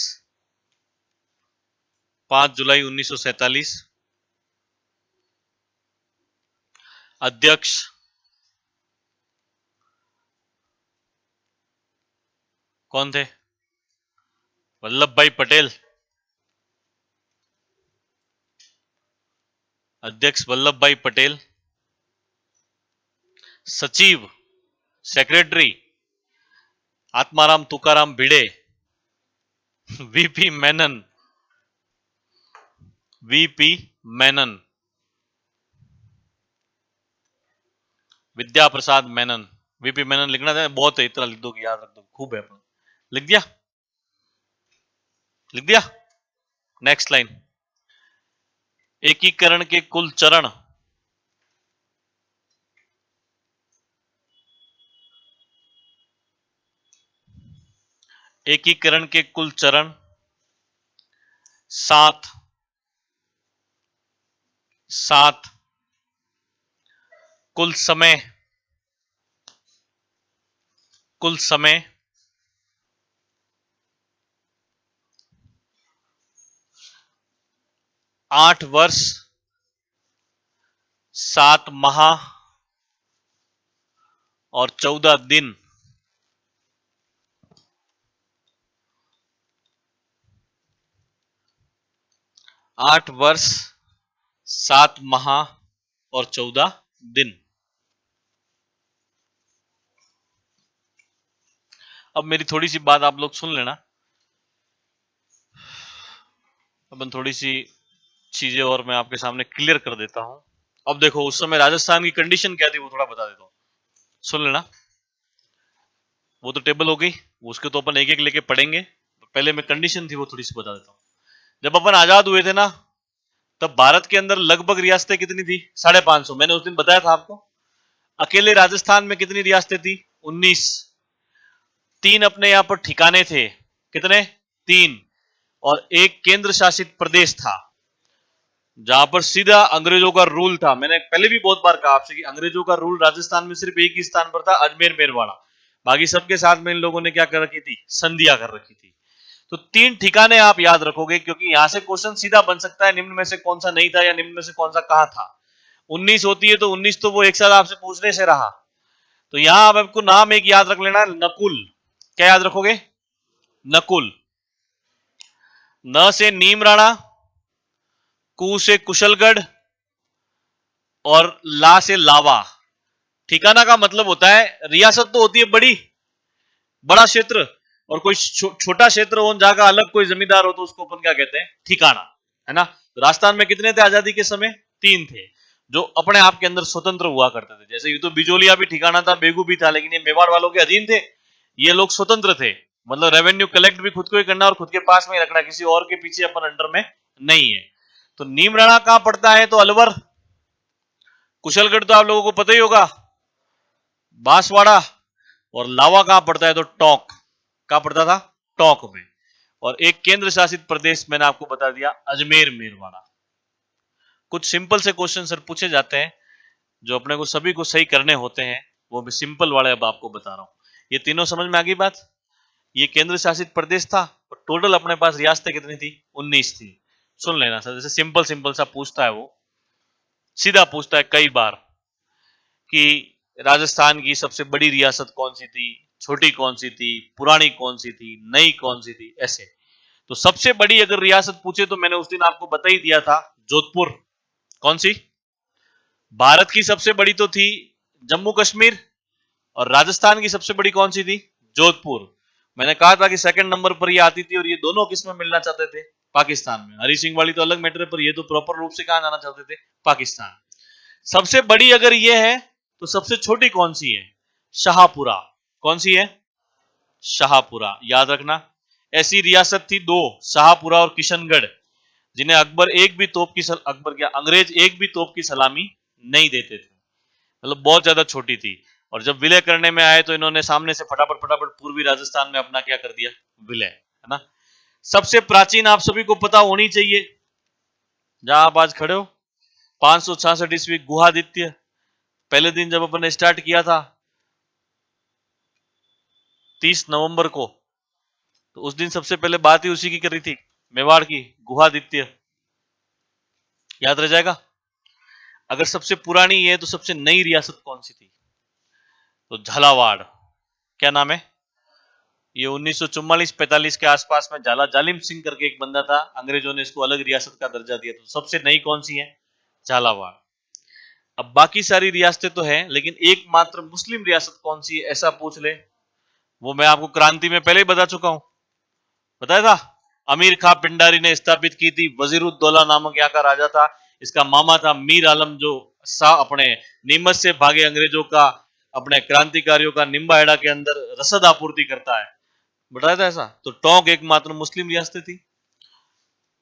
5 जुलाई 1947। अध्यक्ष, कौन थे? वल्लभ भाई पटेल। अध्यक्ष वल्लभ भाई पटेल। सचिव, सेक्रेटरी आत्माराम तुकाराम भिड़े। वीपी मेनन, वीपी मेनन, विद्या प्रसाद मेनन। वीपी मेनन लिखना था, बहुत है, इतना लिख दो कि याद रख दो, खूब है। लिख दिया, लिख दिया। Next line. एकीकरण के कुल चरण, एकीकरण के कुल चरण 7, 7। कुल समय, कुल समय 8 वर्ष 7 माह और 14 दिन। 8 वर्ष 7 माह और 14 दिन। अब मेरी थोड़ी सी बात आप लोग सुन लेना। अपन थोड़ी सी चीजें और मैं आपके सामने क्लियर कर देता हूं। अब देखो, उस समय राजस्थान की कंडीशन क्या थी वो थोड़ा बता देता हूं, सुन लेना। वो तो टेबल हो गई, उसके तो अपन एक एक लेके पढ़ेंगे। पहले मैं कंडीशन थी वो थोड़ी सी बता देता हूं। जब अपन आजाद हुए थे ना, तब भारत के अंदर लगभग रियासतें कितनी थी? 550। मैंने उस दिन बताया था आपको। अकेले राजस्थान में कितनी रियासतें थी? 19। 3 अपने यहां पर ठिकाने थे। कितने? 3। और एक केंद्र शासित प्रदेश था, जहां पर सीधा अंग्रेजों का रूल था। मैंने पहले भी बहुत बार कहा आपसे कि अंग्रेजों का रूल राजस्थान में सिर्फ एक ही स्थान पर था, अजमेर मेरवाड़ा। बाकी सबके साथ में इन लोगों ने क्या कर रखी थी? संधियां कर रखी थी। तो 3 ठिकाने आप याद रखोगे, क्योंकि यहां से क्वेश्चन सीधा बन सकता है, निम्न में से कौन सा नहीं था या निम्न में से कौन सा कहां था। 19 होती है तो 19 तो वो एक साथ आपसे पूछने से रहा। तो यहां अब आपको नाम एक याद रख लेना, नकुल। क्या याद रखोगे? नकुल। न से नीम राणा, कु से कुशलगढ़ और ला से लावा। ठिकाना का मतलब होता है, रियासत तो होती है बड़ी, बड़ा क्षेत्र, और कोई छोटा क्षेत्र हो, जगह अलग कोई जमींदार हो, तो उसको अपन क्या कहते हैं? ठिकाना, है ना। तो राजस्थान में कितने थे आजादी के समय? 3 थे, जो अपने आप के अंदर स्वतंत्र हुआ करते थे। जैसे ये तो बिजोलिया भी ठिकाना था, बेगू भी था, लेकिन ये मेवाड़ वालों के अधीन थे। ये लोग स्वतंत्र थे, मतलब रेवेन्यू कलेक्ट भी खुद को ही करना और खुद के पास में ही रखना, किसी और के पीछे अपन अंडर में नहीं है। तो नीमराणा कहां पड़ता है? तो अलवर। कुशलगढ़ तो आप लोगों को पता ही होगा, बांसवाड़ा। और लावा कहां पड़ता है? तो टोंक। कहां पड़ता था? टोंक में। और एक केंद्र शासित प्रदेश मैंने आपको बता दिया, अजमेर मेरवाड़ा। कुछ सिंपल से क्वेश्चन सर पूछे जाते हैं, जो अपने को सभी को सही करने होते हैं, वो भी सिंपल वाले अब आपको बता रहा हूं। ये तीनों समझ में आ गई बात? ये केंद्र शासित प्रदेश था, और टोटल अपने पास रियासतें कितनी थी? 19 थी। सुन लेना सर, जैसे सिंपल सिंपल सा पूछता है, वो सीधा पूछता है कई बार कि राजस्थान की सबसे बड़ी रियासत कौन सी थी, छोटी कौन सी थी, पुरानी कौन सी थी, नई कौन सी थी, ऐसे। तो सबसे बड़ी अगर रियासत पूछे तो मैंने उस दिन आपको बता ही दिया था, जोधपुर। कौन सी? भारत की सबसे बड़ी तो थी जम्मू कश्मीर, और राजस्थान की सबसे बड़ी कौन सी थी? जोधपुर। मैंने कहा था कि सेकंड नंबर पर ये आती थी, और ये दोनों किस में मिलना चाहते थे? पाकिस्तान में। हरी सिंह वाली तो अलग मैटर है, पर ये तो प्रॉपर रूप से कहां जाना चाहते थे? पाकिस्तान। सबसे बड़ी अगर ये है, तो सबसे छोटी कौन सी है? शाहपुरा। कौन सी है? शाहपुरा, याद रखना। ऐसी रियासत थी दो, शाहपुरा और किशनगढ़, जिन्हें अकबर एक भी तोप की अकबर क्या, अंग्रेज एक भी तोप की सलामी नहीं देते थे, मतलब बहुत ज्यादा छोटी थी। और जब विलय करने में आए, तो इन्होंने सामने से फटाफट फटाफट पूर्वी राजस्थान में अपना क्या कर दिया? विलय, है ना। सबसे प्राचीन आप सभी को पता होनी चाहिए, जहां आप आज खड़े हो, 566 ईस्वी गुहादित्य। पहले दिन जब अपन ने स्टार्ट किया था 30 नवंबर को, तो उस दिन सबसे पहले बात ही उसी की करी थी, मेवाड़ की, गुहादित्य। याद रह जाएगा। अगर सबसे पुरानी है तो सबसे नई रियासत कौन सी थी? तो झालावाड़। क्या नाम है? ये 1944-45 के आसपास में झाला जालिम सिंह करके एक बंदा था, अंग्रेजों ने इसको अलग रियासत का दर्जा दिया। तो सबसे नई कौन सी है? झालावाड़। अब बाकी सारी रियासतें तो हैं, लेकिन एकमात्र मुस्लिम रियासत कौन सी है ऐसा पूछ ले, वो मैं आपको क्रांति में पहले ही बता चुका हूं, बताया था। अमीर खां पिंडारी ने स्थापित की थी। वजीरुद्दौला नामक यहाँ का राजा था, इसका मामा था मीर आलम, जो अपने नीमच से भागे अंग्रेजों का, अपने क्रांतिकारियों का निम्बाहेड़ा के अंदर रसद आपूर्ति करता है, बताया था ऐसा। तो टोंक एकमात्र मुस्लिम रियासतें थी।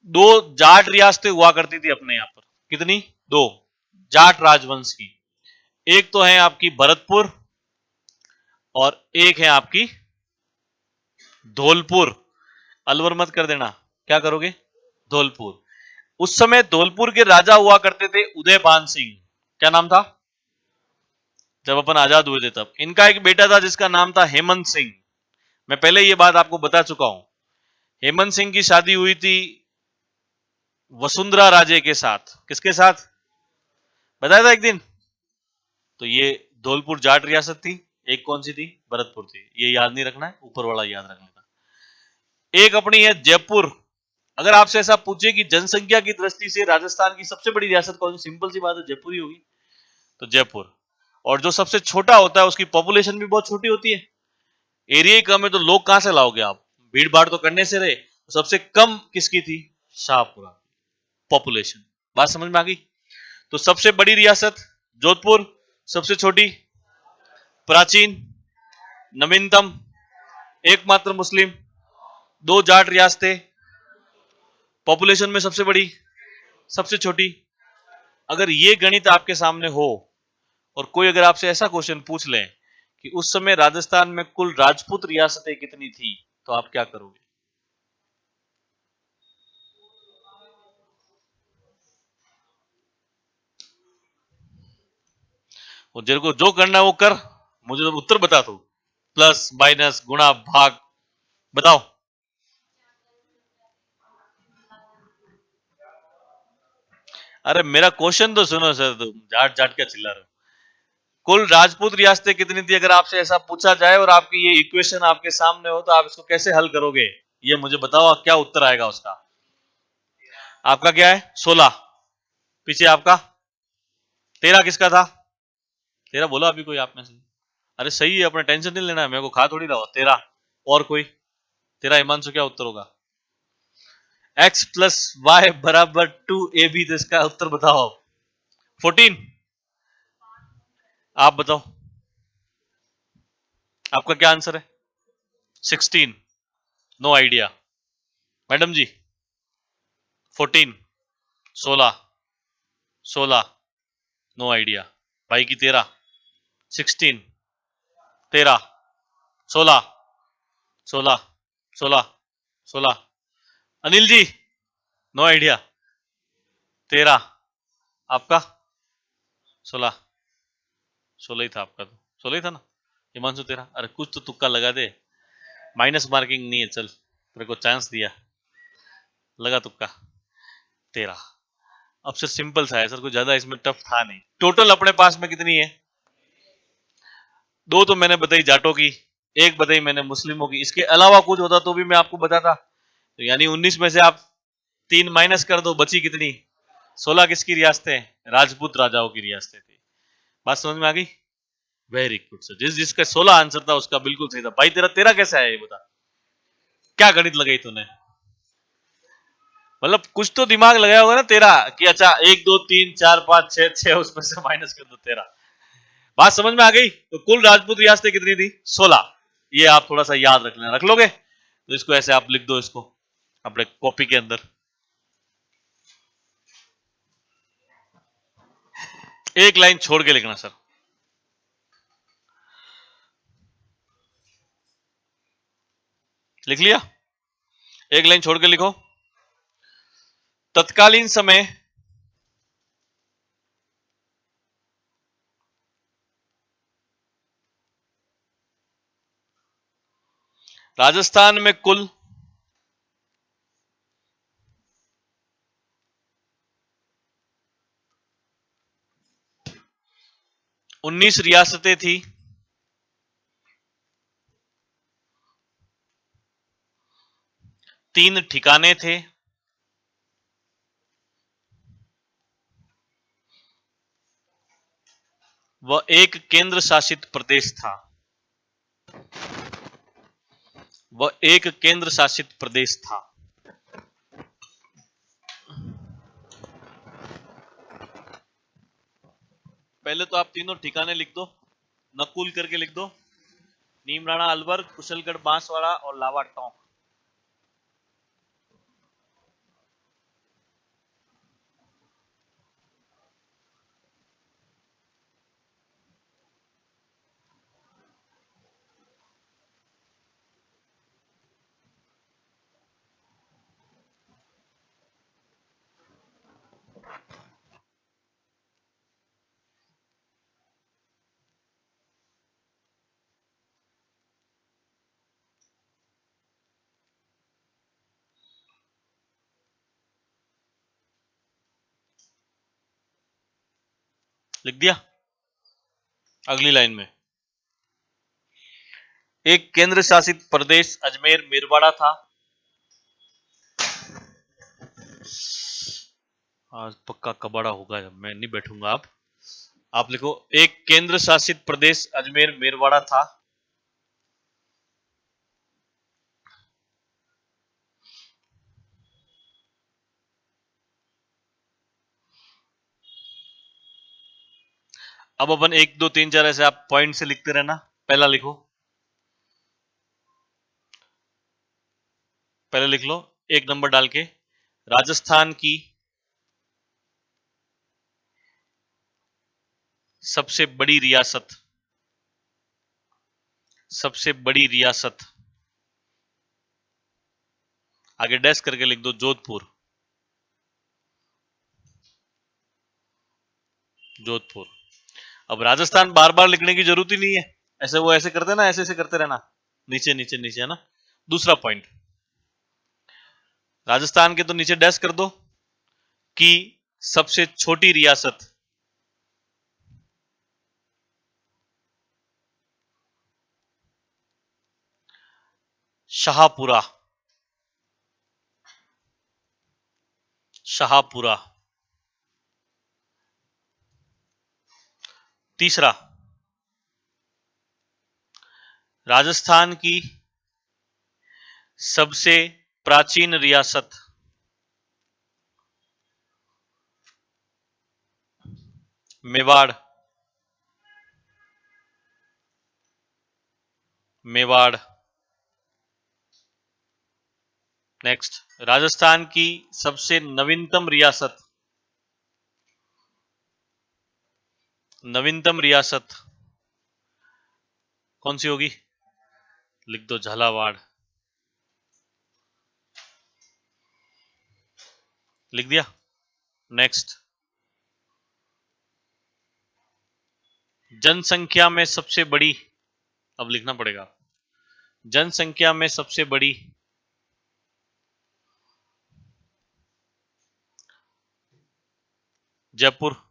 दो जाट रियासतें हुआ करती थी अपने यहाँ पर। कितनी? दो जाट राजवंश की। एक तो है आपकी भरतपुर और एक है आपकी धौलपुर। अलवर मत कर देना, क्या करोगे? धौलपुर। उस समय धौलपुर के राजा हुआ करते थे उदयपान सिंह। क्या नाम था? जब अपन आजाद हुए थे तब। इनका एक बेटा था जिसका नाम था हेमंत सिंह। मैं पहले ये बात आपको बता चुका हूं। हेमंत सिंह की शादी हुई थी वसुंधरा राजे के साथ। किसके साथ? बताया था एक दिन। तो ये धौलपुर जाट रियासत थी। एक कौन सी थी? भरतपुर थी। ये याद नहीं रखना है, ऊपर वाला याद रख लेना। एक अपनी है जयपुर। अगर आपसे ऐसा पूछे कि जनसंख्या की दृष्टि से राजस्थान की सबसे बड़ी रियासत कौन सी, सिंपल सी बात है, जयपुर ही होगी। तो जयपुर। और जो सबसे छोटा होता है उसकी पॉपुलेशन भी बहुत छोटी होती है, एरिया ही कम है, तो लोग कहां से लाओगे आप? भीड़ भाड़ तो करने से रहे। तो सबसे कम किसकी थी? शाहपुरा। पॉपुलेशन। बात समझ में आ गई? तो सबसे बड़ी रियासत जोधपुर, सबसे छोटी प्राचीन, नवीनतम, एकमात्र मुस्लिम, दो जाट रियासतें, पॉपुलेशन में सबसे बड़ी, सबसे छोटी। अगर ये गणित आपके सामने हो और कोई अगर आपसे ऐसा क्वेश्चन पूछ ले कि उस समय राजस्थान में कुल राजपूत रियासतें कितनी थी, तो आप क्या करोगे? वो तेरे को जो करना है वो कर, मुझे तो उत्तर बता दो। प्लस माइनस गुणा भाग बताओ। अरे मेरा क्वेश्चन तो सुनो सर, तुम जाट जाट क्या चिल्ला रहे हो? कुल राजपूत रियासतें कितनी थी अगर आपसे ऐसा पूछा जाए और आपकी ये इक्वेशन आपके सामने हो, तो आप इसको कैसे हल करोगे? ये मुझे बताओ, क्या उत्तर आएगा उसका? आपका क्या है? 16। पीछे आपका 13। किसका था? 13 बोला अभी कोई आप में से? अरे सही है, अपने टेंशन नहीं लेना है, मेरे को खा थोड़ी रहा हो। 13 और कोई? 13 हिमांशु क्या उत्तर होगा? x प्लस वाई बराबर 2ab। तो इसका उत्तर बताओ। 14। आप बताओ, आपका क्या आंसर है? 16। No idea. Madam ji 14, 16, 16, no idea. भाई की 13, 16, 13, 16, 16, 16, 16। Anil ji no idea. 13। आपका 16। 16 ही था आपका, तो 16 ही था ना हिमांशु? 13। अरे कुछ तो तुक्का लगा दे, माइनस मार्किंग नहीं है। चल तेरे को चांस दिया, लगा तुक्का। 13। अब सर सिंपल सा है सर, कुछ ज्यादा इसमें टफ था नहीं। टोटल अपने पास में कितनी है? दो तो मैंने बताई जाटों की, एक बताई मैंने मुस्लिमों की। इसके अलावा कुछ होता तो भी मैं आपको बताता। तो यानी 19 में से आप 3 माइनस कर दो, बची कितनी? 16 किसकी रियासतें? राजपूत राजाओं की रियासतें थी। बात समझ में आ गई? Very good sir. जिसका 16 आंसर था उसका बिल्कुल सही था। भाई तेरा 13 कैसे आया ये बता? क्या गणित लगाई तूने? मतलब कुछ तो दिमाग लगाया होगा ना तेरा, कि अच्छा 1 2 3 4 5 6 6 उसमें से माइनस कर दो 13। बात समझ में आ गई? तो कुल राजपूत रियासतें कितनी थी? 16। ये आप थोड़ा सा याद रख लेना, रख लोगे? तो इसको ऐसे आप लिख दो, इसको अपने कॉपी के अंदर एक लाइन छोड़ के लिखना सर। लिख लिया? एक लाइन छोड़ के लिखो। तत्कालीन समय राजस्थान में कुल 19 रियासतें थी। तीन ठिकाने थे। वह एक केंद्र शासित प्रदेश था। वह एक केंद्र शासित प्रदेश था। पहले तो आप तीनों ठिकाने लिख दो, नकुल करके लिख दो। नीमराणा अलवर, कुशलगढ़ बांसवाड़ा और लावा टोंक। लिख दिया। अगली लाइन में एक केंद्र शासित प्रदेश अजमेर मेरवाड़ा था। आज पक्का कबाड़ा होगा, मैं नहीं बैठूंगा। आप लिखो एक केंद्र शासित प्रदेश अजमेर मेरवाड़ा था। अब अपन 1 2 3 4 ऐसे आप पॉइंट से लिखते रहना। पहला लिखो, पहले लिख लो 1 नंबर डाल के, राजस्थान की सबसे बड़ी रियासत। सबसे बड़ी रियासत, आगे डैश करके लिख दो जोधपुर। जोधपुर। अब राजस्थान बार बार लिखने की जरूरत ही नहीं है, ऐसे वो ऐसे करते ना, ऐसे ऐसे करते रहना, नीचे नीचे नीचे, है ना। दूसरा पॉइंट, राजस्थान के तो नीचे डैश कर दो कि सबसे छोटी रियासत। शाहपुरा। शाहपुरा। तीसरा, राजस्थान की सबसे प्राचीन रियासत। मेवाड़। मेवाड़। नेक्स्ट, राजस्थान की सबसे नवीनतम रियासत। नवीनतम रियासत कौन सी होगी? लिख दो झालावाड़। लिख दिया। नेक्स्ट, जनसंख्या में सबसे बड़ी, अब लिखना पड़ेगा, जनसंख्या में सबसे बड़ी जयपुर।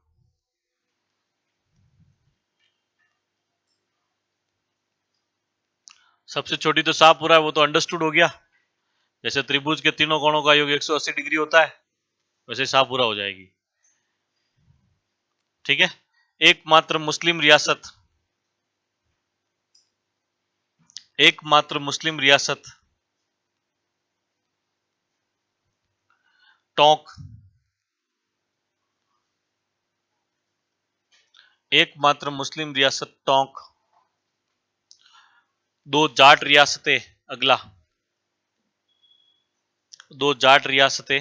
सबसे छोटी तो शाहपुरा है, वो तो अंडरस्टूड हो गया। जैसे त्रिभुज के तीनों कोणों का योग 180 डिग्री होता है, वैसे शाहपुरा हो जाएगी। ठीक है। एकमात्र मुस्लिम रियासत। एकमात्र मुस्लिम रियासत टोंक। एकमात्र मुस्लिम रियासत टोंक। दो जाट रियासतें, अगला, दो जाट रियासतें,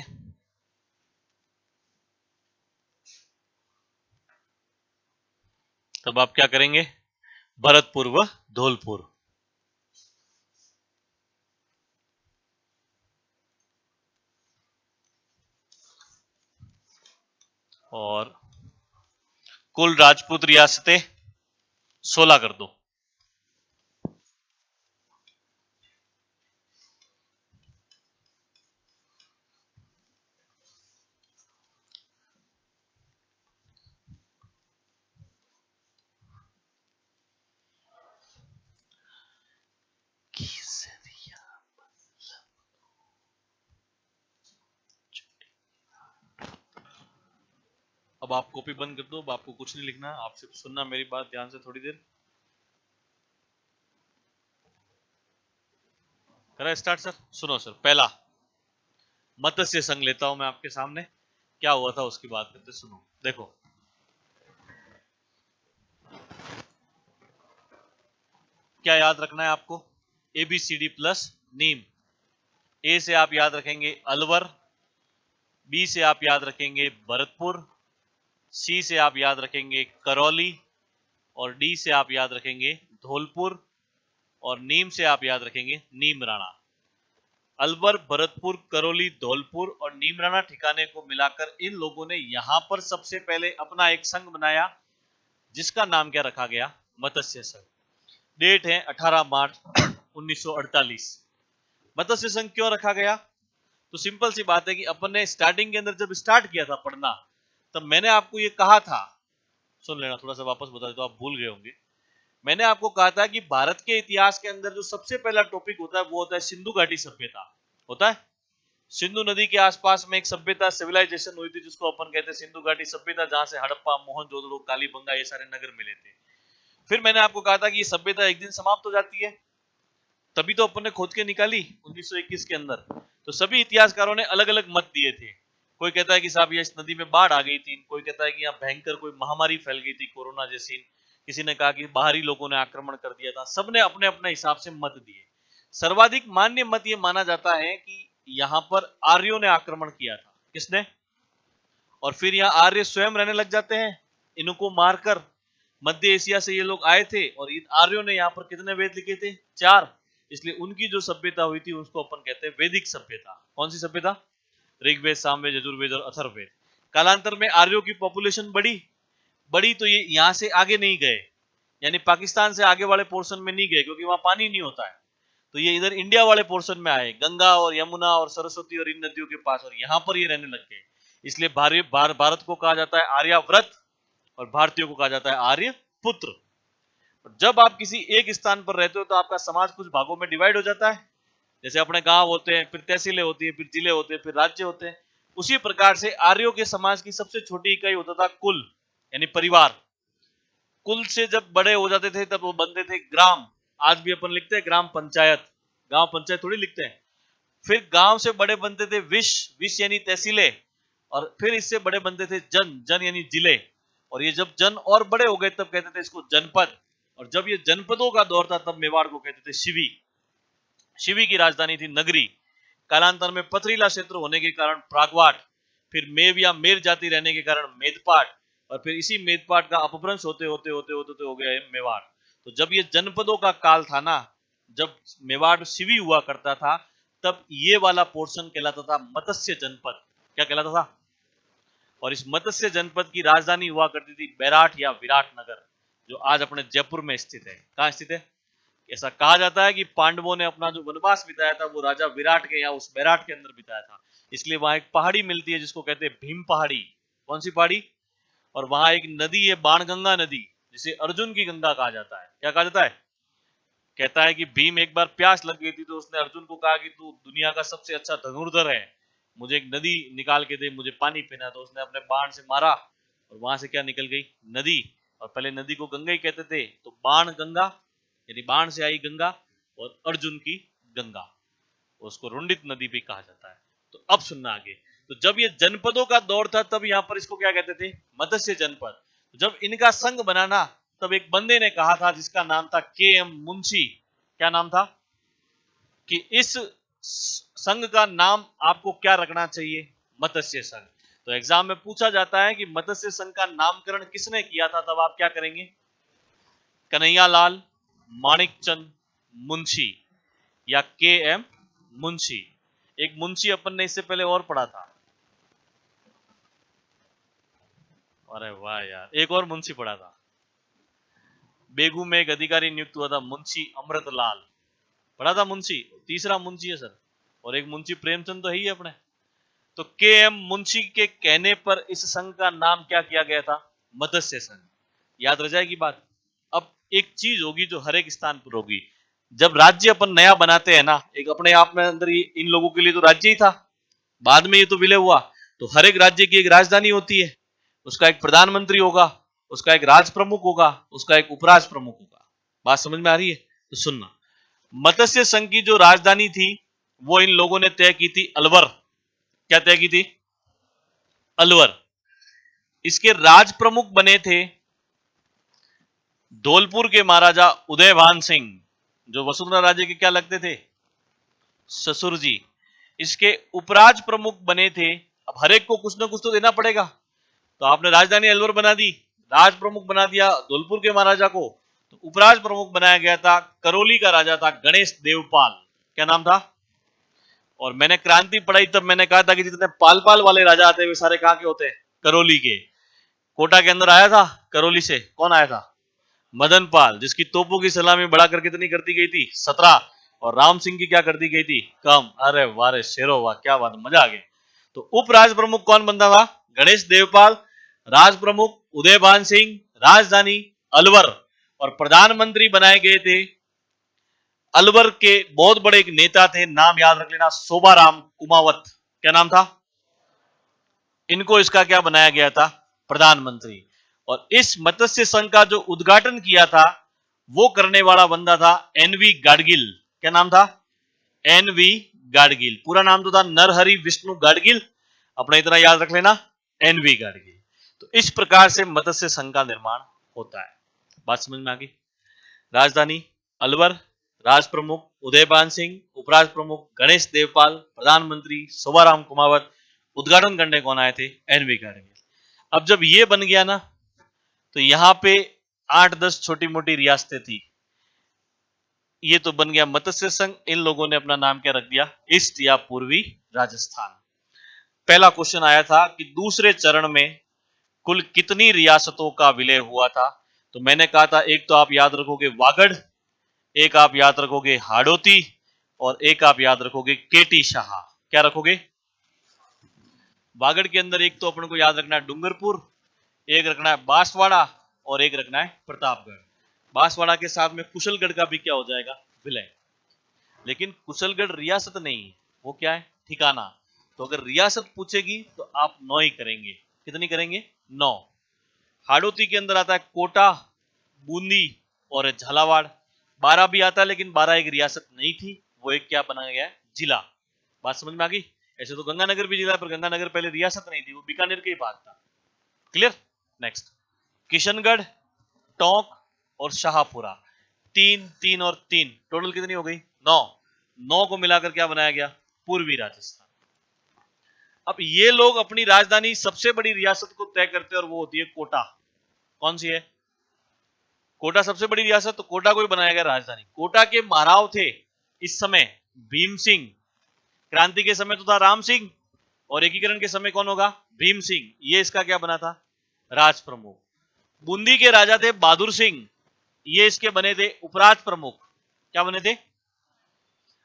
तब आप क्या करेंगे? भरतपुर व धौलपुर। और कुल राजपूत रियासतें 16 कर दो। अब आप कॉपी बंद कर दो, अब आपको कुछ नहीं लिखना, आप सिर्फ सुनना मेरी बात ध्यान से थोड़ी देर। करा स्टार्ट सर? सुनो सर, पहला मत्स्य संघ लेता हूं मैं आपके सामने, क्या हुआ था उसकी बात करते। सुनो, देखो क्या याद रखना है आपको, ABCD प्लस नीम। ए से आप याद रखेंगे अलवर, बी से आप याद रखेंगे भरतपुर, सी से आप याद रखेंगे करौली, और डी से आप याद रखेंगे धौलपुर, और नीम से आप याद रखेंगे नीमराणा। अलवर, भरतपुर, करौली, धौलपुर और नीमराणा ठिकाने को मिलाकर इन लोगों ने यहां पर सबसे पहले अपना एक संघ बनाया, जिसका नाम क्या रखा गया, मत्स्य संघ। डेट है 18 मार्च 1948। मत्स्य संघ क्यों रखा गया? तो सिंपल सी बात है कि अपन ने स्टार्टिंग के अंदर जब स्टार्ट किया था पढ़ना, तब मैंने आपको ये कहा था, सुन लेना थोड़ा सा वापस बता देता हूं, आप भूल गए होंगे। मैंने आपको कहा था कि भारत के इतिहास के अंदर जो सबसे पहला टॉपिक होता है वो होता है सिंधु घाटी सभ्यता। होता है सिंधु नदी के आसपास में एक सभ्यता, सिविलाइजेशन हुई थी, जिसको अपन कहते हैं सिंधु घाटी सभ्यता, जहां से हड़प्पा, मोहनजोदड़ो, कालीबंगा ये सारे नगर मिले थे। फिर मैंने आपको कहा था कि ये सभ्यता एक दिन समाप्त हो जाती है, तभी तो अपन ने खोद के निकाली 1921 के अंदर। तो सभी इतिहासकारों ने अलग अलग मत दिए थे। कोई कहता है कि साहब ये इस नदी में बाढ़ आ गई थी, कोई कहता है कि यहाँ भयंकर कोई महामारी फैल गई थी, कोरोना जैसी, किसी ने कहा कि बाहरी लोगों ने आक्रमण कर दिया था। सबने अपने अपने हिसाब से मत दिए। सर्वाधिक मान्य मत ये माना जाता है कि यहाँ पर आर्यों ने आक्रमण किया था। किसने? और फिर यहाँ आर्य स्वयं रहने लग जाते हैं, इनको मारकर। मध्य एशिया से ये लोग आए थे और इन आर्यों ने यहाँ पर कितने वेद लिखे थे? 4। इसलिए उनकी जो सभ्यता हुई थी उसको अपन कहते हैं वैदिक सभ्यता। कौन सी सभ्यता? ऋग्वेद, सामवेद, यजुर्वेद और अथर्ववेद। कालांतर में आर्यों की पॉपुलेशन बढ़ी, बढ़ी तो ये यहाँ से आगे नहीं गए, यानी पाकिस्तान से आगे वाले पोर्शन में नहीं गए, क्योंकि वहां पानी नहीं होता है। तो ये इधर इंडिया वाले पोर्शन में आए, गंगा और यमुना और सरस्वती और इन नदियों के पास, और यहाँ पर ये रहने लग गए। इसलिए भारत को कहा जाता है आर्याव्रत और भारतीयों को कहा जाता है आर्य पुत्र। जब आप किसी एक स्थान पर रहते हो तो आपका समाज कुछ भागों में डिवाइड हो जाता है। जैसे अपने गांव होते हैं, फिर तहसीलें होती है, फिर जिले होते हैं, फिर राज्य होते हैं। उसी प्रकार से आर्यों के समाज की सबसे छोटी इकाई होता था कुल, यानी परिवार। कुल से जब बड़े हो जाते थे तब वो बनते थे ग्राम। आज भी अपन लिखते हैं ग्राम पंचायत, गांव पंचायत थोड़ी लिखते हैं। फिर गांव से बड़े बनते थे विश, विश यानी तहसीलें, और फिर इससे बड़े बनते थे जन, जन यानी जिले। और ये जब जन और बड़े हो गए तब कहते थे इसको जनपद। और जब ये जनपदों का दौर था तब मेवाड़ को कहते थे शिवी। शिवी की राजधानी थी नगरी। कालांतर में पथरीला क्षेत्र होने के कारण प्रागवाट, फिर मेव या मेर जाति रहने के कारण मेदपाट, और फिर इसी मेदपाट का अपभ्रंश होते होते होते होते हो गया है मेवाड़। तो जब ये जनपदों का काल था ना, जब मेवाड़ शिवी हुआ करता था, तब ये वाला पोर्शन कहलाता था मत्स्य जनपद। क्या कहलाता था? और इस मत्स्य जनपद की राजधानी हुआ करती थी बैराट या विराट नगर, जो आज अपने जयपुर में स्थित है। कहाँ स्थित है? ऐसा कहा जाता है कि पांडवों ने अपना जो वनवास बिताया था वो राजा विराट के या उस बैराट के अंदर बिताया था। इसलिए वहां एक पहाड़ी मिलती है जिसको कहते हैं भीम पहाड़ी। कौन सी पहाड़ी? और वहां एक नदी है बाणगंगा नदी, जिसे अर्जुन की गंगा कहा जाता है। क्या कहा जाता है? कहता है कि भीम एक बार प्यास लग गई थी तो उसने अर्जुन को कहा कि तू दुनिया का सबसे अच्छा धनुर्धर है, मुझे एक नदी निकाल के दे, मुझे पानी पीना। तो उसने अपने बाण से मारा और वहां से क्या निकल गई? नदी। और पहले नदी को गंगा ही कहते थे, तो बाण गंगा यानी बाण से आई गंगा, और अर्जुन की गंगा, उसको रुंडित नदी भी कहा जाता है। तो अब सुनना आगे। तो जब ये जनपदों का दौर था तब यहाँ पर इसको क्या कहते थे? मत्स्य जनपद। जब इनका संघ बनाना, तब एक बंदे ने कहा था जिसका नाम था KM मुंशी। क्या नाम था? कि इस संघ का नाम आपको क्या रखना चाहिए? मत्स्य संघ। तो एग्जाम में पूछा जाता है कि मत्स्य संघ का नामकरण किसने किया था, तब आप क्या करेंगे? कन्हैयालाल, माणिकचंद मुंशी या KM मुंशी। एक मुंशी अपन ने इससे पहले और पढ़ा था, अरे वाह यार, एक और मुंशी पढ़ा था। बेगू में एक अधिकारी नियुक्त हुआ था, मुंशी अमृतलाल। पढ़ा था मुंशी, तीसरा मुंशी है सर। और एक मुंशी प्रेमचंद तो है ही अपने। तो के एम मुंशी के कहने पर इस संघ का नाम क्या किया गया था? मत्स्य संघ। याद रह जाएगी बात। अब एक चीज होगी जो हर एक स्थान पर होगी, जब राज्य अपन नया बनाते हैं ना, एक अपने आप में अंदर इन लोगों के लिए तो राज्य ही था, बाद में ये तो विलय हुआ। तो हर एक राज्य की एक राजधानी होती है, उसका एक प्रधानमंत्री होगा, उसका एक राज प्रमुख होगा, उसका एक उपराज प्रमुख होगा। बात समझ में आ रही है? तो सुनना, मत्स्य संघ की जो राजधानी थी वो इन लोगों ने तय की थी अलवर। क्या तय की थी? अलवर। इसके राज प्रमुख बने थे धौलपुर के महाराजा उदयभान सिंह, जो वसुंधरा राज्य के क्या लगते थे? ससुर जी। इसके उपराज प्रमुख बने थे, अब हर एक को कुछ ना कुछ तो देना पड़ेगा, तो आपने राजधानी अलवर बना दी, राज प्रमुख बना दिया धौलपुर के महाराजा को, तो उपराज प्रमुख बनाया गया था, करौली का राजा था गणेश देवपाल। क्या नाम था? और मैंने क्रांति पढ़ाई तब मैंने कहा था कि जितने पाल पाल वाले राजा आते हैं वे सारे कहां के होते हैं? करौली के। कोटा के अंदर आया था करौली से, कौन आया था? मदन पाल, जिसकी तोपों की सलामी बढ़ाकर कितनी कर दी गई थी? 17। और राम सिंह की क्या कर दी गई थी? कम। अरे वाह शेरो वाह, क्या बात, मजा आ गया। तो उप राज प्रमुख कौन बनता था? गणेश देवपाल। राज प्रमुख उदयभान सिंह, राजधानी अलवर। और प्रधानमंत्री बनाए गए थे, अलवर के बहुत बड़े एक नेता थे, नाम याद रख लेना, शोभाराम कुमावत। क्या नाम था? इनको इसका क्या बनाया गया था? प्रधानमंत्री। और इस मत्स्य संघ का जो उद्घाटन किया था वो करने वाला बंदा था एनवी गाडगिल। क्या नाम था? एनवी गाडगिल। पूरा नाम तो था नरहरि विष्णु गाडगिल, अपना इतना याद रख लेना, एनवी गाडगिल। तो इस प्रकार से मत्स्य संघ का निर्माण होता है। बात समझ में आ गई? राजधानी अलवर, राज प्रमुख उदयभान सिंह, उपराज प्रमुख गणेश देवपाल, प्रधानमंत्री शोभाराम कुमावत, उद्घाटन करने कौन आए थे? एनवी गाडगिल। अब जब ये बन गया ना, तो यहां पे 8-10 छोटी मोटी रियासतें थी, ये तो बन गया मत्स्य संघ। इन लोगों ने अपना नाम क्या रख दिया? ईस्ट या पूर्वी राजस्थान। पहला क्वेश्चन आया था कि दूसरे चरण में कुल कितनी रियासतों का विलय हुआ था? तो मैंने कहा था एक तो आप याद रखोगे वागड़, एक आप याद रखोगे हाड़ौती, और एक आप याद रखोगे केटी शाह। क्या रखोगे? वागड़ के अंदर एक तो अपन को याद रखना है डूंगरपुर, एक रखना है बांसवाड़ा, और एक रखना है प्रतापगढ़। बांसवाड़ा के साथ में कुशलगढ़ का भी क्या हो जाएगा? विलय। लेकिन कुशलगढ़ रियासत नहीं, वो क्या है? ठिकाना। तो अगर रियासत पूछेगी तो आप 9 ही करेंगे। कितनी करेंगे? 9। हाड़ौती के अंदर आता है कोटा, बूंदी और झालावाड़। 12 भी आता है, लेकिन 12 एक रियासत नहीं थी, वो एक क्या बनाया गया है? जिला। बात समझ में आ गई? ऐसे तो गंगानगर भी जिला है, पर गंगानगर पहले रियासत नहीं थी, वो बीकानेर के ही भाग था। क्लियर? नेक्स्ट, किशनगढ़, टोंक और शाहपुरा। 3, 3 और 3 टोटल कितनी हो गई? 9। 9 को मिलाकर क्या बनाया गया? पूर्वी राजस्थान। अब ये लोग अपनी राजधानी सबसे बड़ी रियासत को तय करते हैं, और वो होती है कोटा। कौन सी है? कोटा सबसे बड़ी रियासत, तो कोटा को ही बनाया गया राजधानी। कोटा के महाराव थे इस समय भीम सिंह, क्रांति के समय तो था राम सिंह, और एकीकरण के समय कौन होगा? भीम सिंह। ये इसका क्या बना था? राज प्रमुख। बूंदी के राजा थे बहादुर सिंह, ये इसके बने थे उपराज प्रमुख। क्या बने थे?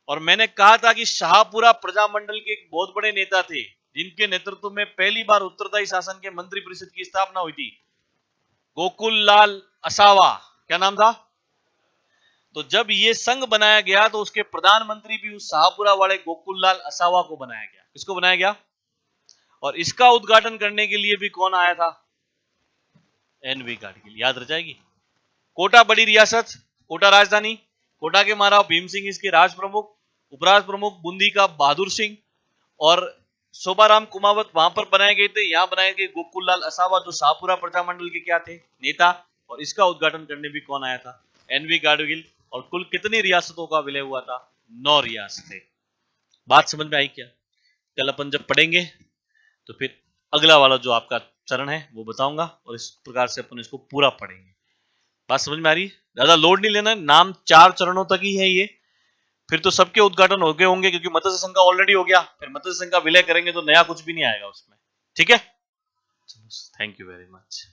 और मैंने कहा था कि शाहपुरा प्रजामंडल के एक बहुत बड़े नेता थे, जिनके नेतृत्व में पहली बार उत्तरदायी शासन के मंत्री परिषद की स्थापना हुई थी, गोकुल लाल असावा। क्या नाम था? तो जब ये संघ बनाया गया तो उसके प्रधानमंत्री भी उस शाहपुरा वाले गोकुल लाल असावा को बनाया गया। किसको बनाया गया? और इसका उद्घाटन करने के लिए भी कौन आया था? एनवी गाडगिल। याद रह जाएगी। कोटा बड़ी रियासत, कोटा राजधानी, कोटा के महाराव भीम सिंह इसके राज प्रमुख, उपराज प्रमुख बूंदी का बहादुर सिंह, और शोभाराम कुमावत वहां पर बनाए गए थे। यहां बनाए गए गोकुललाल असावा, जो शाहपुरा प्रजामंडल के क्या थे? नेता। और इसका उद्घाटन करने भी कौन आया था? एनवी गाडगिल। और कुल कितनी रियासतों का विलय हुआ था? 9 रियासतें। बात समझ में आई क्या? कल अपन जब पढ़ेंगे तो फिर अगला वाला जो आपका चरण है वो बताऊंगा, और इस प्रकार से अपन इसको पूरा पढ़ेंगे। बात समझ में आ रही है? ज्यादा लोड नहीं लेना, नाम 4 चरणों तक ही है ये, फिर तो सबके उद्घाटन हो गए होंगे, क्योंकि मत्स्य संघ का ऑलरेडी हो गया, फिर मत्स्य संघ का विलय करेंगे तो नया कुछ भी नहीं आएगा उसमें। ठीक है? Thank you very much.